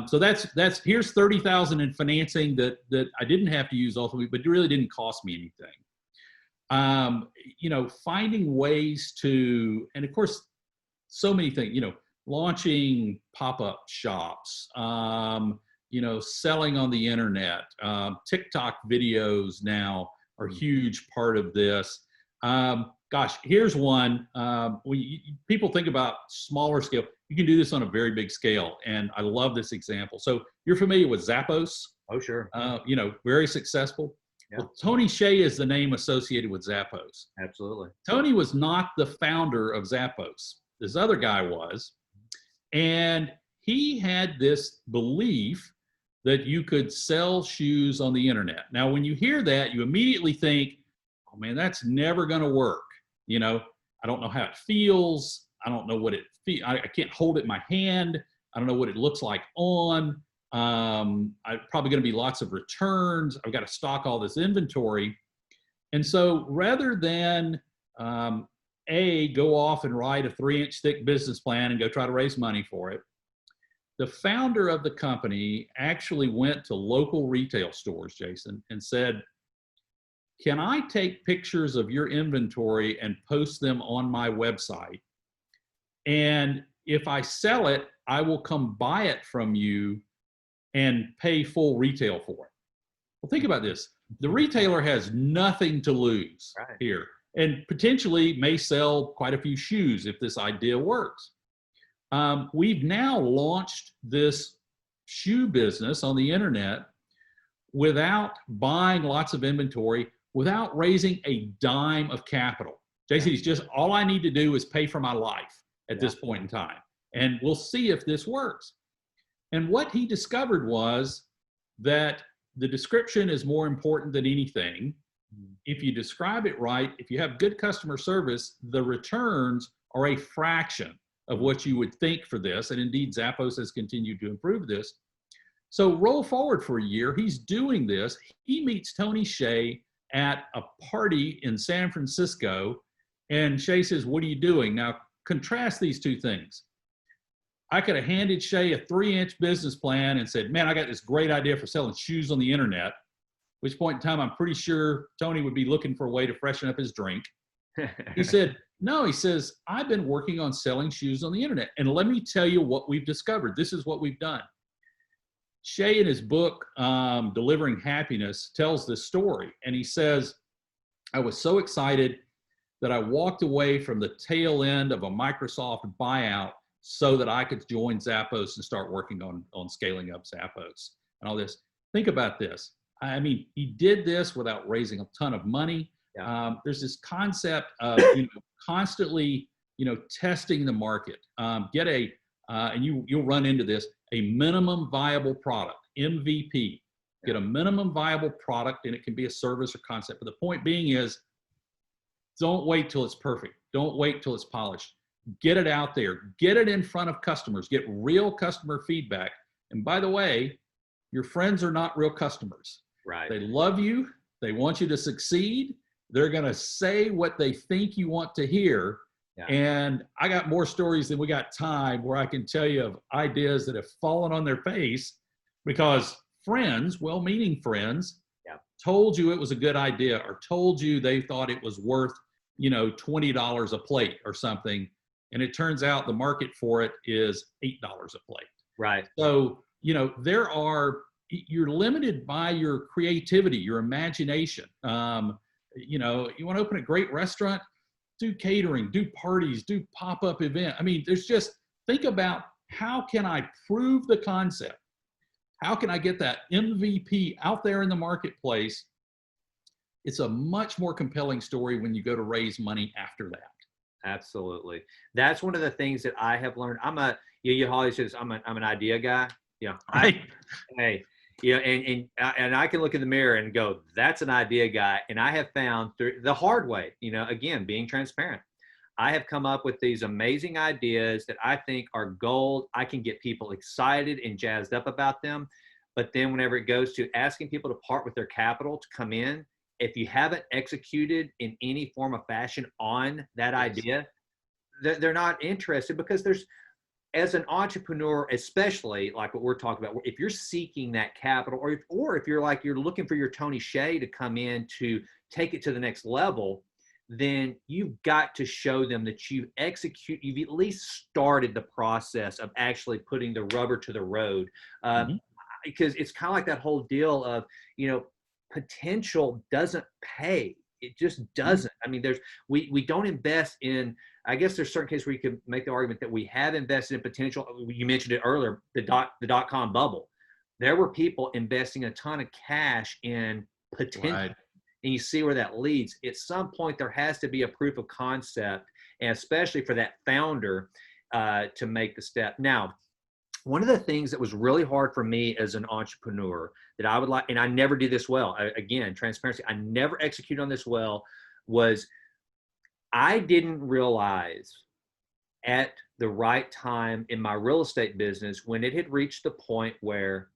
So that's here's $30,000 in financing that I didn't have to use ultimately, but it really didn't cost me anything. Finding ways to, and of course, so many things, launching pop-up shops, selling on the internet, TikTok videos now are a huge part of this. Here's one. People think about smaller scale. You can do this on a very big scale, and I love this example. So you're familiar with Zappos? Oh, sure. Very successful. Yeah. Well, Tony Hsieh is the name associated with Zappos. Absolutely. Tony was not the founder of Zappos. This other guy was. And he had this belief that you could sell shoes on the internet. Now, when you hear that, you immediately think, oh man, that's never going to work. You know, I don't know how it feels. I don't know what it feels. I can't hold it in my hand. I don't know what it looks like on. I'm probably going to be lots of returns. I've got to stock all this inventory. And so rather than go off and write a 3-inch thick business plan and go try to raise money for it, the founder of the company actually went to local retail stores, Jason, and said, can I take pictures of your inventory and post them on my website? And if I sell it, I will come buy it from you and pay full retail for it. Well, think about this. The retailer has nothing to lose here, and potentially may sell quite a few shoes if this idea works. We've now launched this shoe business on the internet without buying lots of inventory, without raising a dime of capital. Jason, it's just all I need to do is pay for my life at this point in time. And we'll see if this works. And what he discovered was that the description is more important than anything. If you describe it right, if you have good customer service, the returns are a fraction of what you would think for this. And indeed, Zappos has continued to improve this. So roll forward for a year, he's doing this. He meets Tony Hsieh at a party in San Francisco, and Hsieh says, what are you doing? Now, contrast these two things. I could have handed Hsieh a 3-inch business plan and said, man, I got this great idea for selling shoes on the internet, at which point in time, I'm pretty sure Tony would be looking for a way to freshen up his drink. He said, no, he says, I've been working on selling shoes on the internet. And let me tell you what we've discovered. This is what we've done. Hsieh, in his book, Delivering Happiness, tells this story. And he says, I was so excited that I walked away from the tail end of a Microsoft buyout so that I could join Zappos and start working on scaling up Zappos and all this. Think about this. I mean, he did this without raising a ton of money. There's this concept of constantly testing the market. Get a and you'll run into this, a minimum viable product, MVP. Get a minimum viable product, and it can be a service or concept. But the point being is, don't wait till it's perfect. Don't wait till it's polished. Get it out there. Get it in front of customers. Get real customer feedback. And by the way, your friends are not real customers. Right. They love you. They want you to succeed. They're going to say what they think you want to hear. Yeah. And I got more stories than we got time where I can tell you of ideas that have fallen on their face because friends, well-meaning friends, told you it was a good idea or told you they thought it was worth, $20 a plate or something. And it turns out the market for it is $8 a plate. Right. So, you're limited by your creativity, your imagination. You want to open a great restaurant, do catering, do parties, do pop-up event. I mean, think about how can I prove the concept? How can I get that MVP out there in the marketplace? It's a much more compelling story when you go to raise money after that. Absolutely. That's one of the things that I have learned. Holly says, I'm an idea guy. Right. And I can look in the mirror and go, that's an idea guy. And I have found through the hard way, again, being transparent, I have come up with these amazing ideas that I think are gold. I can get people excited and jazzed up about them. But then whenever it goes to asking people to part with their capital to come in, if you haven't executed in any form of fashion on that idea, they're not interested because as an entrepreneur, especially like what we're talking about, if you're seeking that capital or if you're looking for your Tony Hsieh to come in to take it to the next level, then you've got to show them that you've at least started the process of actually putting the rubber to the road. Because it's kind of like that whole deal of, potential doesn't pay. It just doesn't. I mean, we don't invest in, I guess there's certain cases where you could make the argument that we have invested in potential. You mentioned it earlier, the dot-com bubble. There were people investing a ton of cash in potential, Right. and you see where that leads. At some point, there has to be a proof of concept, and especially for that founder to make the step. Now, one of the things that was really hard for me as an entrepreneur that I would like, and I never did this well, again, transparency, I never executed on this well, was I didn't realize at the right time in my real estate business when it had reached the point where,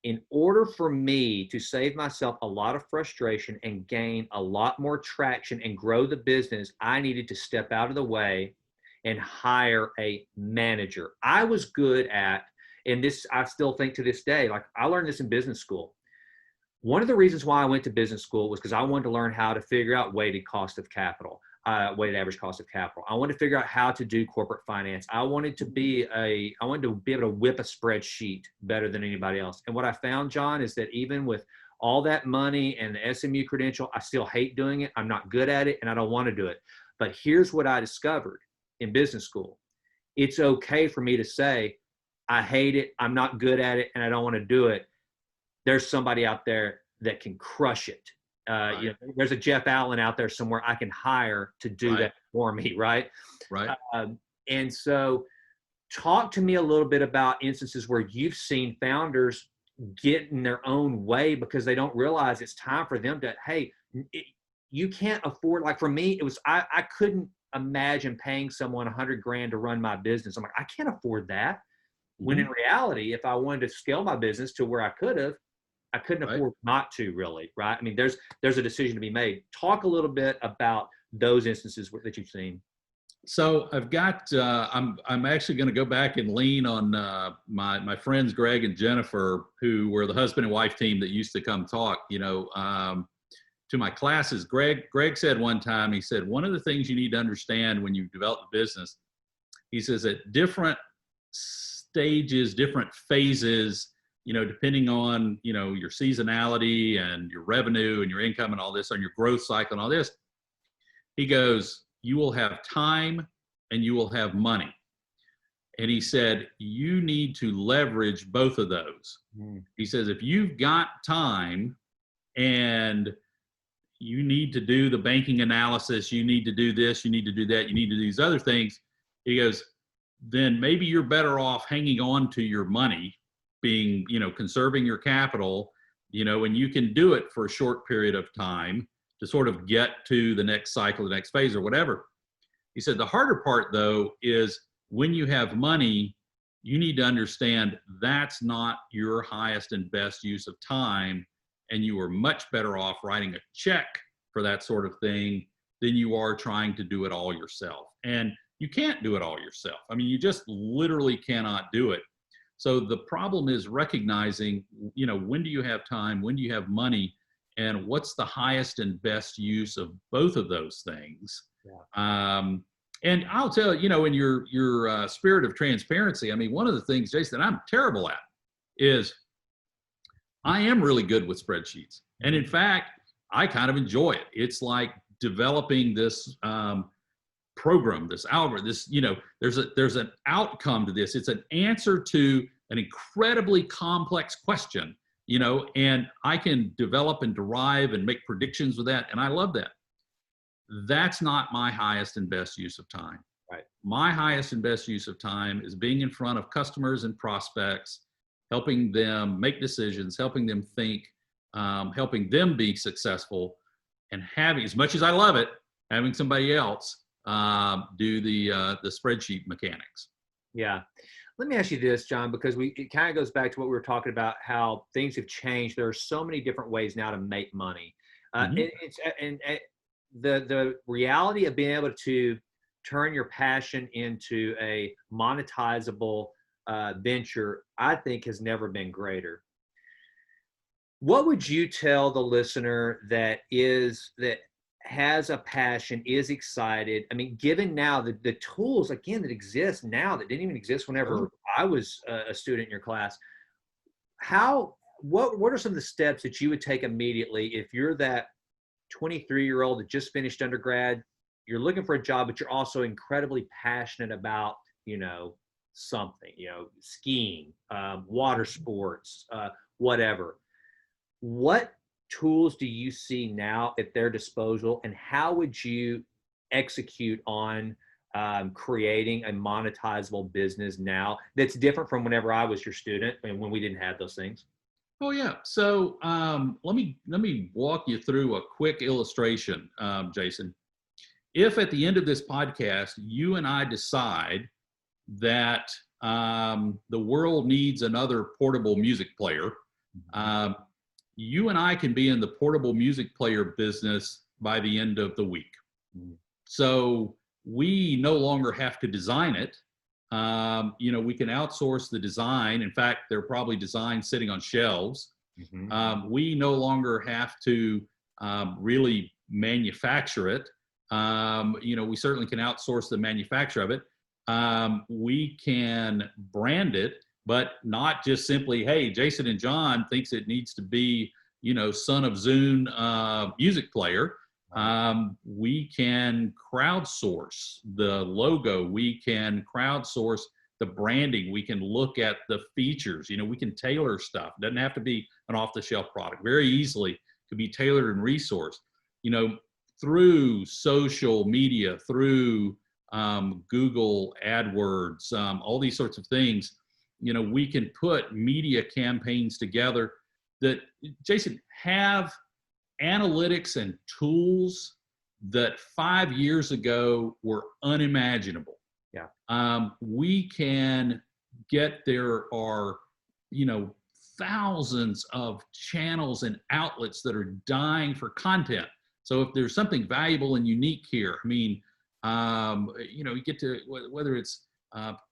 in order for me to save myself a lot of frustration and gain a lot more traction and grow the business, I needed to step out of the way and hire a manager. I was good at, and this I still think to this day, like I learned this in business school. One of the reasons why I went to business school was because I wanted to learn how to figure out weighted cost of capital, weighted average cost of capital. I wanted to figure out how to do corporate finance. I wanted to be able to whip a spreadsheet better than anybody else. And what I found, John, is that even with all that money and the SMU credential, I still hate doing it. I'm not good at it, and I don't want to do it. But here's what I discovered in business school. It's okay for me to say, I hate it, I'm not good at it, and I don't want to do it. There's somebody out there that can crush it. Right. You know, there's a Jeff Allen out there somewhere I can hire to do that for me, right? Right. And so talk to me a little bit about instances where you've seen founders get in their own way because they don't realize it's time for them to, hey, you can't afford, like for me, it was, I couldn't imagine paying someone $100,000 to run my business. I'm like, I can't afford that. When in reality, if I wanted to scale my business to where I couldn't afford not to, really, right? I mean, there's a decision to be made. Talk a little bit about those instances that you've seen. So I've got, I'm actually going to go back and lean on my friends Greg and Jennifer, who were the husband and wife team that used to come talk, to my classes. Greg said one time, he said, one of the things you need to understand when you develop a business, he says, at different stages, different phases, depending on, your seasonality and your revenue and your income and all this, on your growth cycle and all this, he goes, you will have time and you will have money. And he said, you need to leverage both of those. He says, if you've got time and you need to do the banking analysis, you need to do this, you need to do that, you need to do these other things, he goes, then maybe you're better off hanging on to your money, being, conserving your capital, and you can do it for a short period of time to sort of get to the next cycle, the next phase or whatever. He said, the harder part though, is when you have money, you need to understand that's not your highest and best use of time. And you are much better off writing a check for that sort of thing than you are trying to do it all yourself. And you can't do it all yourself. I mean, you just literally cannot do it. So the problem is recognizing, when do you have time? When do you have money? And what's the highest and best use of both of those things? Yeah. And I'll tell you, in your spirit of transparency, I mean, one of the things, Jason, that I'm terrible at is I am really good with spreadsheets. And in fact, I kind of enjoy it. It's like developing this program, this algorithm, there's an outcome to this. It's an answer to an incredibly complex question, and I can develop and derive and make predictions with that. And I love that. That's not my highest and best use of time. Right. My highest and best use of time is being in front of customers and prospects, helping them make decisions, helping them think, helping them be successful, and having, as much as I love it, having somebody else do the spreadsheet mechanics. Yeah. Let me ask you this, John, because it kind of goes back to what we were talking about, how things have changed. There are so many different ways now to make money. The reality of being able to turn your passion into a monetizable venture, I think, has never been greater. What would you tell the listener that has a passion, is excited? I mean, given now the tools, again, that exist now that didn't even exist whenever I was a student in your class, what are some of the steps that you would take immediately if you're that 23-year-old that just finished undergrad, you're looking for a job, but you're also incredibly passionate about, something, skiing, water sports, whatever. What tools do you see now at their disposal, and how would you execute on creating a monetizable business now that's different from whenever I was your student and when we didn't have those things? Oh yeah. So let me walk you through a quick illustration, Jason. If at the end of this podcast you and I decide that the world needs another portable music player, you and I can be in the portable music player business by the end of the week. So we no longer have to design it. We can outsource the design. In fact, there are probably designs sitting on shelves. We no longer have to really manufacture it. We certainly can outsource the manufacture of it. We can brand it, but not just simply, hey, Jason and John thinks it needs to be, Son of Zune music player. We can crowdsource the logo. We can crowdsource the branding. We can look at the features. We can tailor stuff. It doesn't have to be an off-the-shelf product. Very easily could be tailored and resourced. Through social media, through Google AdWords, all these sorts of things. We can put media campaigns together that, Jason, have analytics and tools that 5 years ago were unimaginable. Yeah. We can there are, thousands of channels and outlets that are dying for content. So if there's something valuable and unique here, you get to, whether it's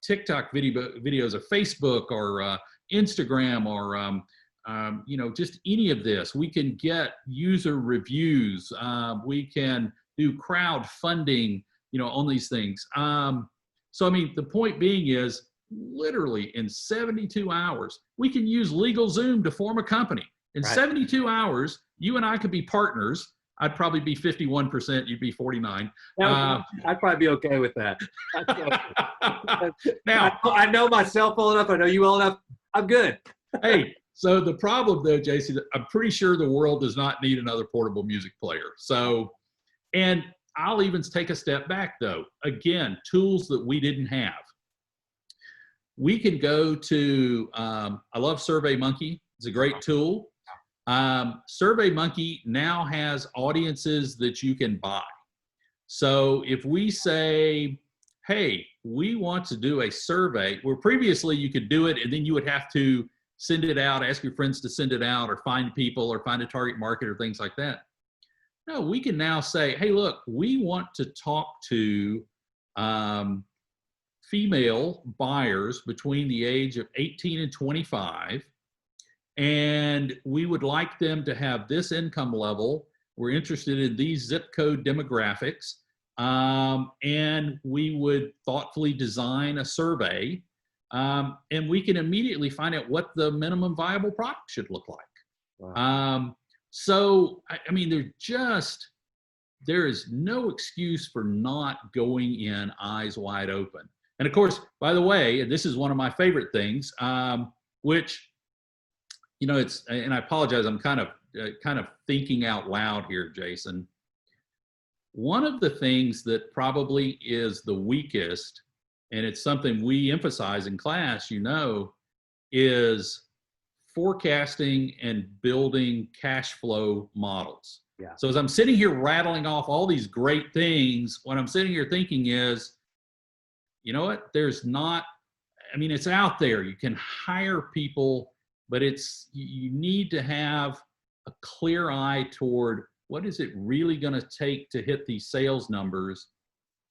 TikTok videos or Facebook or Instagram or, just any of this. We can get user reviews. We can do crowdfunding, on these things. The point being is, literally in 72 hours, we can use LegalZoom to form a company. In 72 hours, you and I could be partners. I'd probably be 51%, you'd be 49. I'd probably be okay with that. Now, I know myself well enough. I know you well enough. I'm good. Hey, so the problem though, Jason, I'm pretty sure the world does not need another portable music player. So, and I'll even take a step back though. Again, tools that we didn't have. We can go to, I love SurveyMonkey. It's a great tool. SurveyMonkey now has audiences that you can buy. So if we say, hey, we want to do a survey, where previously you could do it and then you would have to send it out, ask your friends to send it out, or find people, or find a target market, or things like that. No, we can now say, hey, look, we want to talk to female buyers between the age of 18 and 25. And we would like them to have this income level. We're interested in these zip code demographics. And we would thoughtfully design a survey. And we can immediately find out what the minimum viable product should look like. Wow. There is no excuse for not going in eyes wide open. And of course, by the way, and this is one of my favorite things, which, it's, and I apologize, I'm kind of thinking out loud here, Jason. One of the things that probably is the weakest, and it's something we emphasize in class, is forecasting and building cash flow models. Yeah. So as I'm sitting here rattling off all these great things, what I'm sitting here thinking is, you know what, it's out there. You can hire people, but you need to have a clear eye toward what is it really going to take to hit these sales numbers.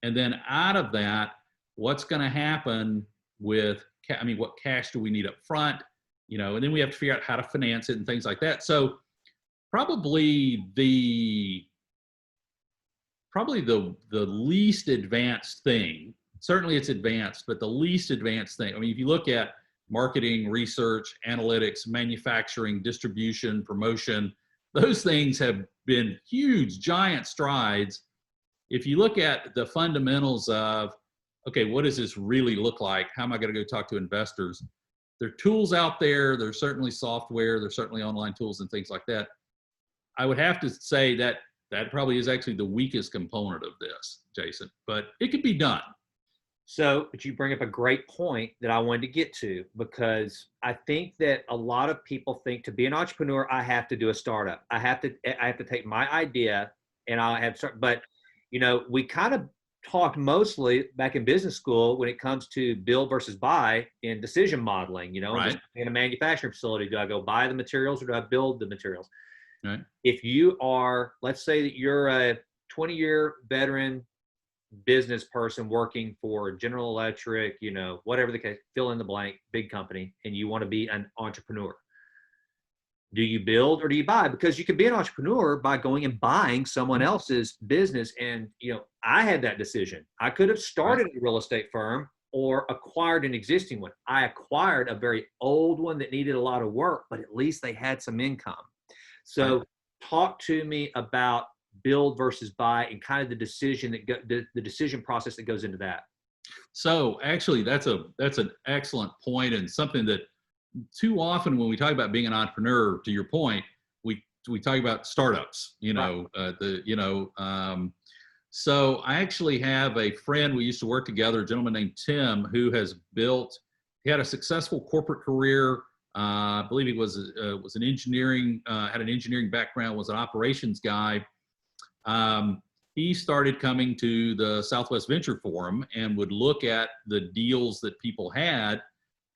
And then out of that, what's going to happen with, what cash do we need up front? And then we have to figure out how to finance it and things like that. So probably the least advanced thing, certainly it's advanced, but the least advanced thing, if you look at marketing, research, analytics, manufacturing, distribution, promotion, those things have been huge, giant strides. If you look at the fundamentals of, okay, what does this really look like? How am I going to go talk to investors? There are tools out there. There's certainly software. There's certainly online tools and things like that. I would have to say that that probably is actually the weakest component of this, Jason, but it could be done. So, but you bring up a great point that I wanted to get to, because I think that a lot of people think to be an entrepreneur, I have to do a startup. I have to take my idea and I'll have start. But, we kind of talked mostly back in business school when it comes to build versus buy in decision modeling, Right. in a manufacturing facility. Do I go buy the materials or do I build the materials? Right. If you are, let's say that you're a 20-year veteran business person working for General Electric, whatever the case, fill in the blank, big company, and you want to be an entrepreneur. Do you build or do you buy? Because you can be an entrepreneur by going and buying someone else's business. And, I had that decision. I could have started a real estate firm or acquired an existing one. I acquired a very old one that needed a lot of work, but at least they had some income. So talk to me about build versus buy and kind of the decision the decision process that goes into that. So actually, that's an excellent point, and something that too often when we talk about being an entrepreneur, to your point, we talk about startups. So I actually have a friend, we used to work together, a gentleman named Tim, who has he had a successful corporate career. I believe he was an engineering, had an engineering background, was an operations guy. He started coming to the Southwest Venture Forum and would look at the deals that people had.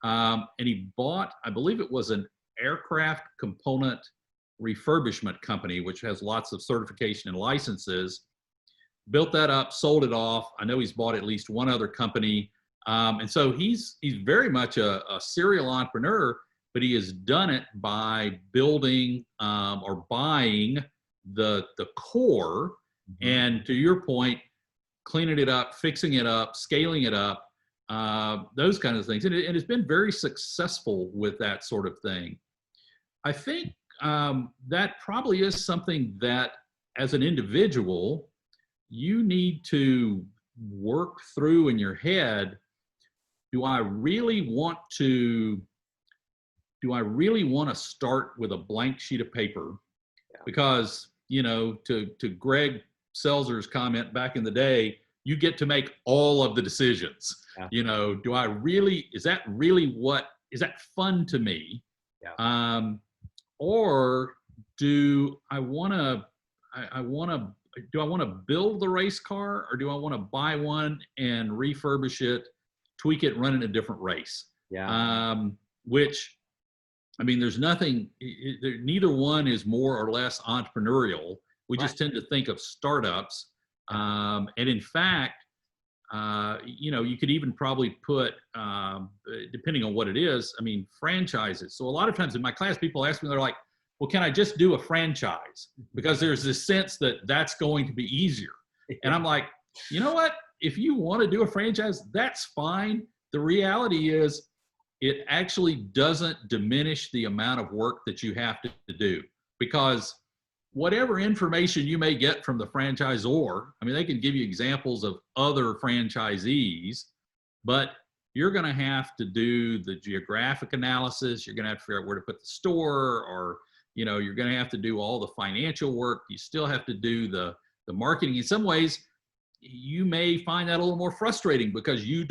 And he bought, I believe it was an aircraft component refurbishment company, which has lots of certification and licenses, built that up, sold it off. I know he's bought at least one other company. And so he's very much a serial entrepreneur, but he has done it by building or buying the core, and to your point, cleaning it up, fixing it up, scaling it up, those kinds of things. And it's been very successful with that sort of thing. I think that probably is something that as an individual, you need to work through in your head. Do I really want to start with a blank sheet of paper? Because, to Greg Selzer's comment back in the day, you get to make all of the decisions. Is that fun to me? Or do I want to build the race car, or do I want to buy one and refurbish it, tweak it, run in a different race? Which, I mean, there's nothing, neither one is more or less entrepreneurial. We just tend to think of startups. And in fact, you could even probably put, depending on what it is, I mean, franchises. So a lot of times in my class, people ask me, they're like, well, can I just do a franchise? Because there's this sense that that's going to be easier. And I'm like, you know what? If you want to do a franchise, that's fine. The reality is, it actually doesn't diminish the amount of work that you have to do, because whatever information you may get from the franchisor, I mean, they can give you examples of other franchisees, but you're going to have to do the geographic analysis. You're going to have to figure out where to put the store, or, you're going to have to do all the financial work. You still have to do the marketing. In some ways, you may find that a little more frustrating because you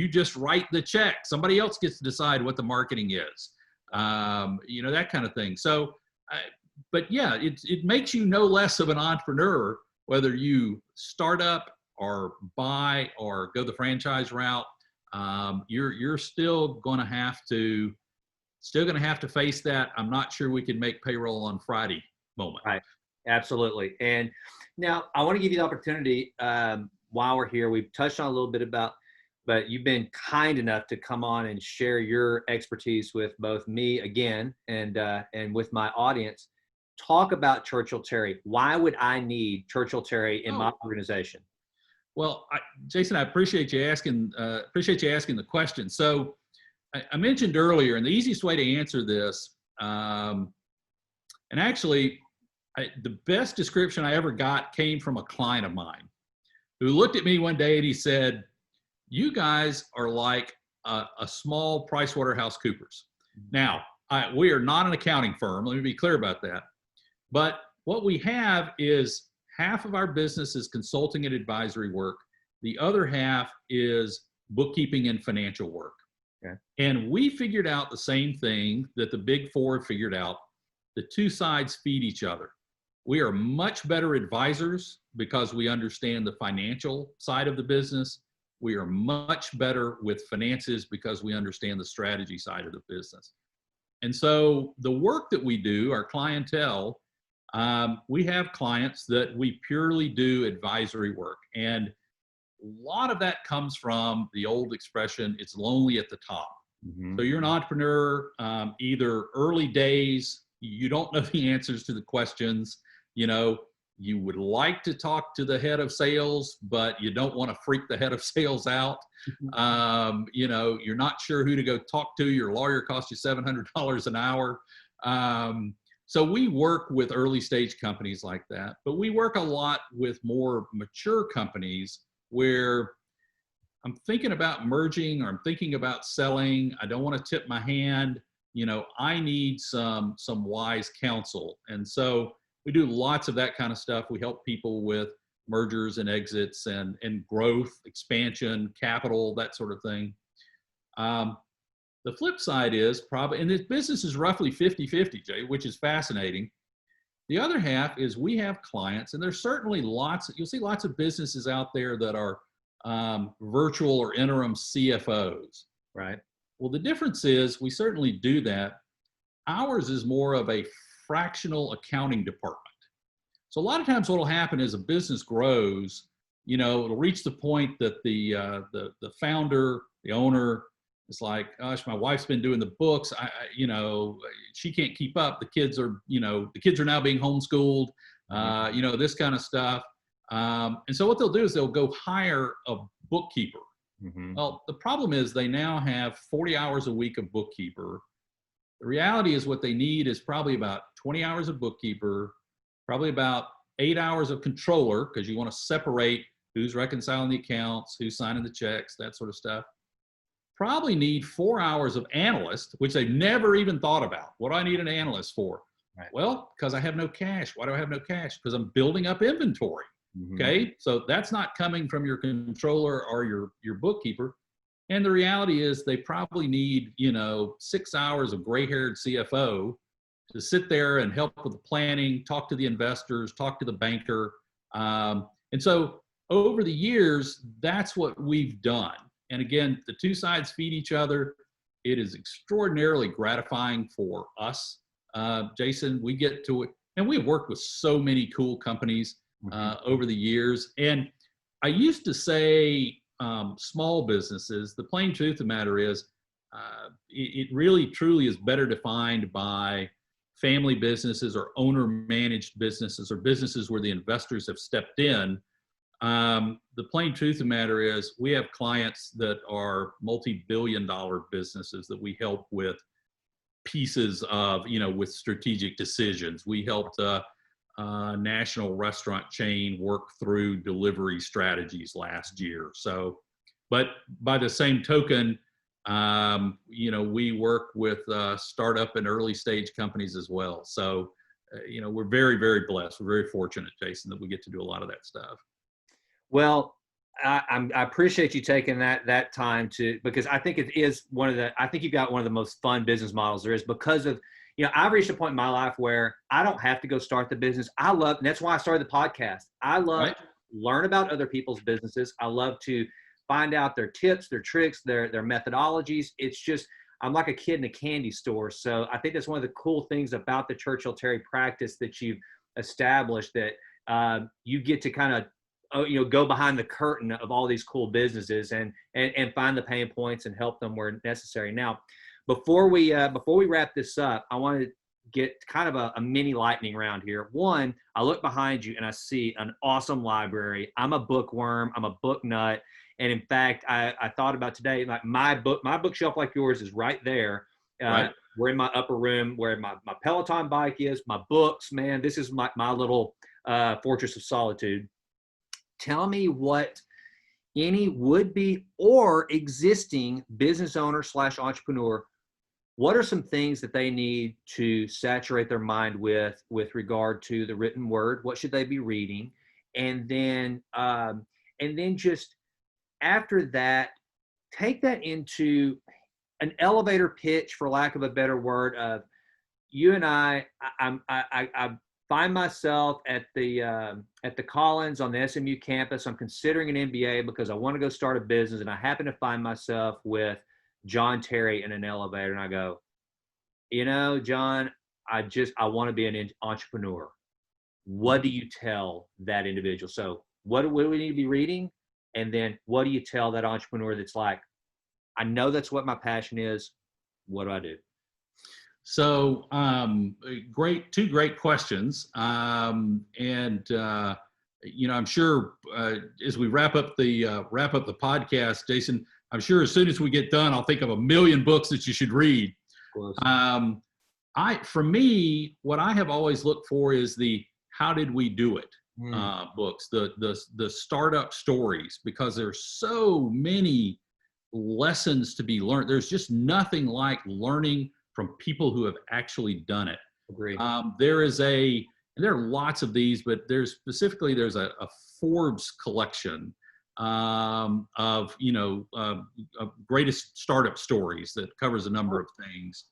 just write the check. Somebody else gets to decide what the marketing is, that kind of thing. So, but yeah, it makes you no less of an entrepreneur, whether you start up or buy or go the franchise route. You're still going to have to face that I'm not sure we can make payroll on Friday moment. Right. Absolutely. And now I want to give you the opportunity, while we're here, we've touched on a little bit about, but you've been kind enough to come on and share your expertise with both me again and with my audience. Talk about Churchill Terry. Why would I need Churchill Terry in my organization? Well, Jason, I appreciate you asking the question. So I mentioned earlier, and the easiest way to answer this, and actually, the best description I ever got came from a client of mine who looked at me one day and he said, "You guys are like a small PricewaterhouseCoopers." Now, we are not an accounting firm. Let me be clear about that. But what we have is half of our business is consulting and advisory work. The other half is bookkeeping and financial work. Okay. And we figured out the same thing that the big four figured out. The two sides feed each other. We are much better advisors because we understand the financial side of the business. We are much better with finances because we understand the strategy side of the business. And so the work that we do, our clientele, we have clients that we purely do advisory work. And a lot of that comes from the old expression, it's lonely at the top. Mm-hmm. So you're an entrepreneur, either early days, you don't know the answers to the questions, you would like to talk to the head of sales, but you don't want to freak the head of sales out. You're not sure who to go talk to. Your lawyer costs you $700 an hour. So we work with early stage companies like that, but we work a lot with more mature companies where I'm thinking about merging or I'm thinking about selling. I don't want to tip my hand. I need some wise counsel. And so we do lots of that kind of stuff. We help people with mergers and exits and growth, expansion, capital, that sort of thing. The flip side is probably, and this business is roughly 50-50, Jay, which is fascinating. The other half is we have clients, and there's certainly you'll see lots of businesses out there that are virtual or interim CFOs. Right. Well, the difference is we certainly do that. Ours is more of a fractional accounting department. So a lot of times what will happen is a business grows, it'll reach the point that the founder, the owner is like, gosh, my wife's been doing the books. She can't keep up. The kids are now being homeschooled, this kind of stuff. And so what they'll do is they'll go hire a bookkeeper. Mm-hmm. Well, the problem is they now have 40 hours a week of bookkeeper. The reality is what they need is probably about 20 hours of bookkeeper, probably about 8 hours of controller, because you want to separate who's reconciling the accounts, who's signing the checks, that sort of stuff. Probably need 4 hours of analyst, which they've never even thought about. What do I need an analyst for? Right. Well, because I have no cash. Why do I have no cash? Because I'm building up inventory. Mm-hmm. Okay, so that's not coming from your controller or your bookkeeper. And the reality is they probably need, 6 hours of gray-haired CFO to sit there and help with the planning, talk to the investors, talk to the banker. And so over the years, that's what we've done. And again, the two sides feed each other. It is extraordinarily gratifying for us. Jason, we get to it. And we've worked with so many cool companies over the years. And I used to say small businesses. The plain truth of the matter is it really truly is better defined by family businesses or owner-managed businesses or businesses where the investors have stepped in. The plain truth of the matter is we have clients that are multi-billion-dollar businesses that we help with pieces of, with strategic decisions. We helped a national restaurant chain work through delivery strategies last year. So, but by the same token, we work with startup and early stage companies as well. So, we're very, very blessed. We're very fortunate, Jason, that we get to do a lot of that stuff. Well, I appreciate you taking that time because I think it is I think you've got one of the most fun business models there is because of, I've reached a point in my life where I don't have to go start the business. And that's why I started the podcast. I love to learn about other people's businesses. I love to find out their tips, their tricks, their methodologies. It's just, I'm like a kid in a candy store. So I think that's one of the cool things about the Churchill Terry practice that you've established, that you get to kind of, go behind the curtain of all these cool businesses and find the pain points and help them where necessary. Now, before we wrap this up, I want to get kind of a mini lightning round here. One, I look behind you and I see an awesome library. I'm a bookworm. I'm a book nut. And in fact, I thought about today, like my bookshelf like yours is right there. Right. We're in my upper room where my Peloton bike is, my books, man, this is my little fortress of solitude. Tell me what any would-be or existing business owner / entrepreneur what are some things that they need to saturate their mind with regard to the written word? What should they be reading? And then just after that, take that into an elevator pitch, for lack of a better word, of you and I find myself at the Collins on the SMU campus. I'm considering an MBA because I want to go start a business, and I happen to find myself with John Terry in an elevator, and I go, John, I want to be an entrepreneur. What do you tell that individual? So what do we need to be reading? And then what do you tell that entrepreneur that's like, I know that's what my passion is. What do I do? So two great questions. I'm sure as we wrap up the podcast, Jason, I'm sure as soon as we get done, I'll think of 1 million books that you should read. For me, what I have always looked for is the how did we do it books, the startup stories, because there's so many lessons to be learned. There's just nothing like learning from people who have actually done it. Agreed. There are lots of these, but there's a Forbes collection of greatest startup stories that covers a number of things.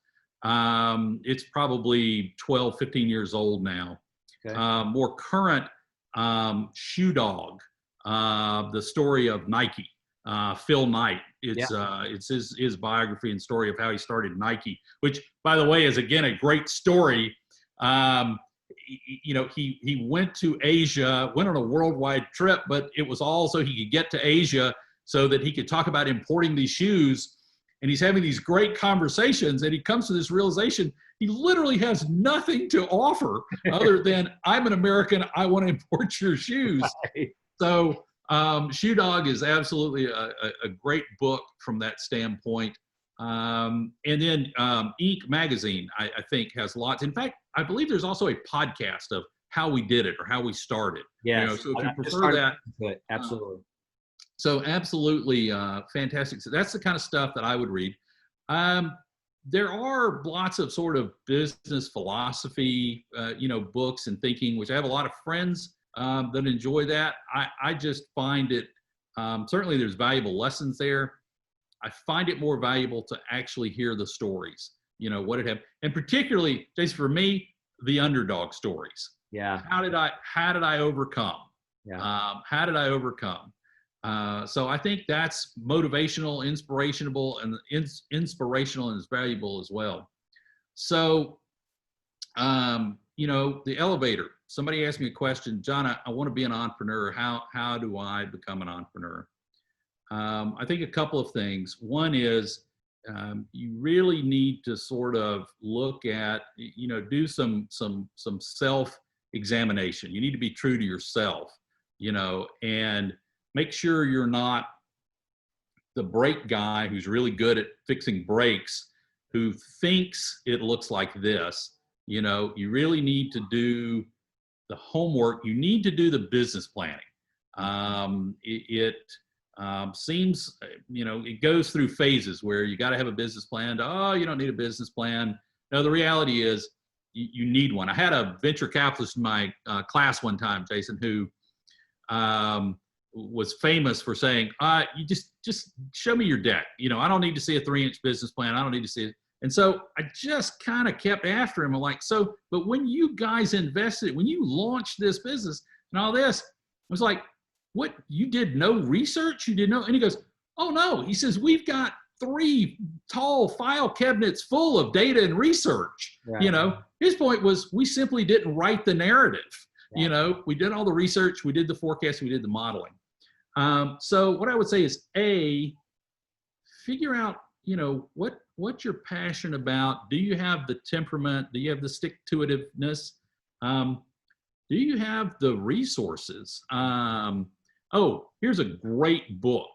It's probably 12, 15 years old now. Okay. More current, Shoe Dog, the story of Nike. Phil Knight. It's his biography and story of how he started Nike, which, by the way, is again a great story. He went to Asia, went on a worldwide trip, but it was all so he could get to Asia so that he could talk about importing these shoes. And he's having these great conversations, and he comes to this realization he literally has nothing to offer other than, I'm an American, I want to import your shoes. Right. So Shoe Dog is absolutely a great book from that standpoint. And then Inc. magazine, I think, has lots. In fact, I believe there's also a podcast of how we did it or how we started. Yeah. So if you prefer that. Absolutely. So absolutely fantastic. So that's the kind of stuff that I would read. There are lots of sort of business philosophy, books and thinking, which I have a lot of friends that enjoy that. I just find it, certainly there's valuable lessons there. I find it more valuable to actually hear the stories, what it had, and particularly, Jason, for me, the underdog stories. Yeah. How did I overcome? Yeah. How did I overcome? So I think that's motivational, inspirational, and is valuable as well. So, the elevator. Somebody asked me a question, John, I want to be an entrepreneur. How do I become an entrepreneur? I think a couple of things. One is you really need to sort of look at, do some self-examination. You need to be true to yourself, and make sure you're not the brake guy who's really good at fixing brakes, who thinks it looks like this. You really need to do the homework. You need to do the business planning. It seems, it goes through phases where you got to have a business plan. You don't need a business plan. No, the reality is you need one. I had a venture capitalist in my class one time, Jason, who was famous for saying, you just show me your deck. I don't need to see a 3-inch business plan. I don't need to see it. And so I just kind of kept after him. I'm like, but when you guys invested, when you launched this business and all this, I was like, what, you did no research? You did no, and he goes, oh no. He says, we've got 3 tall file cabinets full of data and research. Right. His point was, we simply didn't write the narrative. Yeah. We did all the research, we did the forecast, we did the modeling. So what I would say is, figure out, what you're passionate about. Do you have the temperament? Do you have the stick-to-itiveness? Do you have the resources? Here's a great book.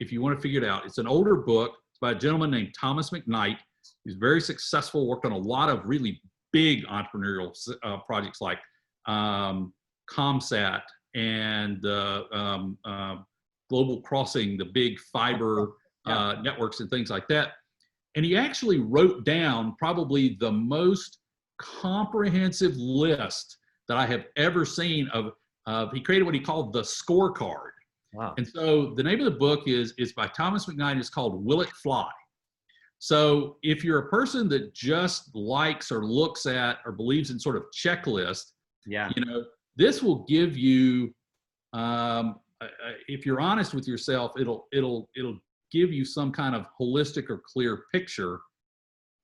If you want to figure it out, it's an older book. It's by a gentleman named Thomas McKnight. He's very successful, worked on a lot of really big entrepreneurial projects like ComSat and Global Crossing, the big fiber networks and things like that. And he actually wrote down probably the most comprehensive list that I have ever seen of he created what he called the scorecard. Wow. And so the name of the book is by Thomas McKnight. It's called Will It Fly? So if you're a person that just likes or looks at or believes in sort of checklist, yeah, this will give you, if you're honest with yourself, it'll give you some kind of holistic or clear picture.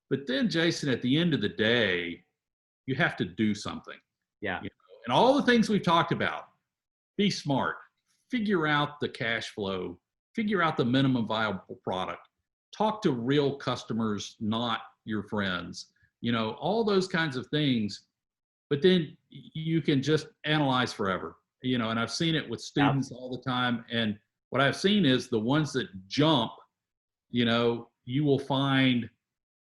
But then, Jason, at the end of the day, you have to do something. Yeah. And all the things we've talked about, be smart, figure out the cash flow, figure out the minimum viable product, talk to real customers, not your friends, all those kinds of things. But then you can just analyze forever, and I've seen it with students all the time. And what I've seen is the ones that jump, you will find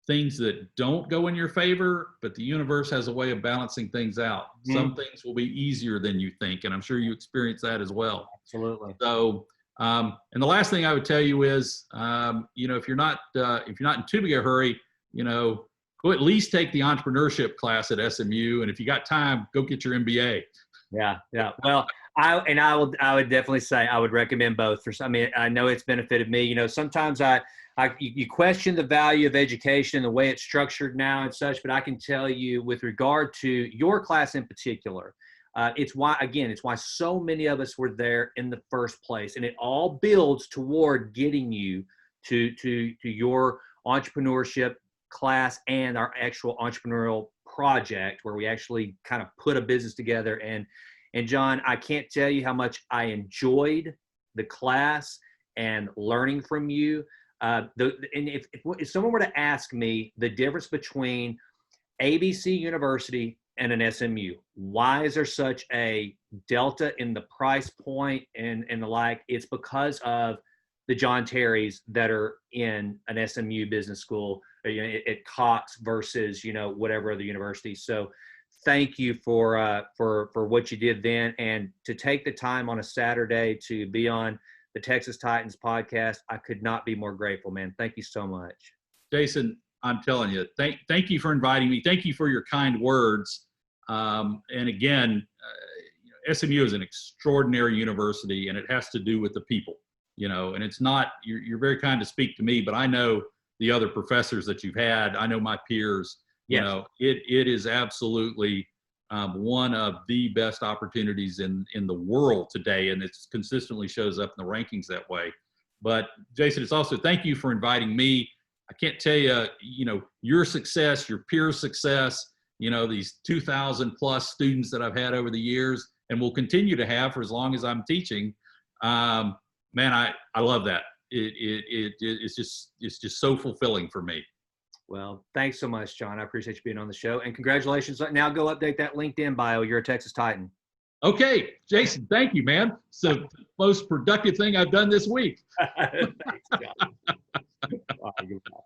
things that don't go in your favor, but the universe has a way of balancing things out. Mm-hmm. Some things will be easier than you think. And I'm sure you experience that as well. Absolutely. So, and the last thing I would tell you is, if you're not in too big a hurry, go at least take the entrepreneurship class at SMU. And if you got time, go get your MBA. Yeah. Well, I would definitely say I would recommend both. I know it's benefited me. Sometimes you question the value of education, the way it's structured now and such, but I can tell you with regard to your class in particular, it's why so many of us were there in the first place. And it all builds toward getting you to your entrepreneurship class and our actual entrepreneurial project where we actually kind of put a business together. And John, I can't tell you how much I enjoyed the class and learning from you. And if someone were to ask me the difference between ABC University and an SMU, why is there such a delta in the price point and the like? It's because of the John Terrys that are in an SMU business school, at Cox versus whatever other university. So thank you for what you did then, and to take the time on a Saturday to be on the Texas Titans podcast. I could not be more grateful, man. Thank you so much. Jason, I'm telling you, thank you for inviting me. Thank you for your kind words. And again, SMU is an extraordinary university, and it has to do with the people, and it's not, you're very kind to speak to me, but I know the other professors that you've had. I know my peers. Yes. It is absolutely one of the best opportunities in the world today, and it consistently shows up in the rankings that way. But Jason, it's also, thank you for inviting me. I can't tell you, your success, your peers' success, these 2,000 plus students that I've had over the years and will continue to have for as long as I'm teaching. Man, I love that. It's just so fulfilling for me. Well, thanks so much, John. I appreciate you being on the show, and congratulations. Now go update that LinkedIn bio. You're a Texas Titan. Okay, Jason, thank you, man. So the most productive thing I've done this week. Thanks, John. All right, goodbye.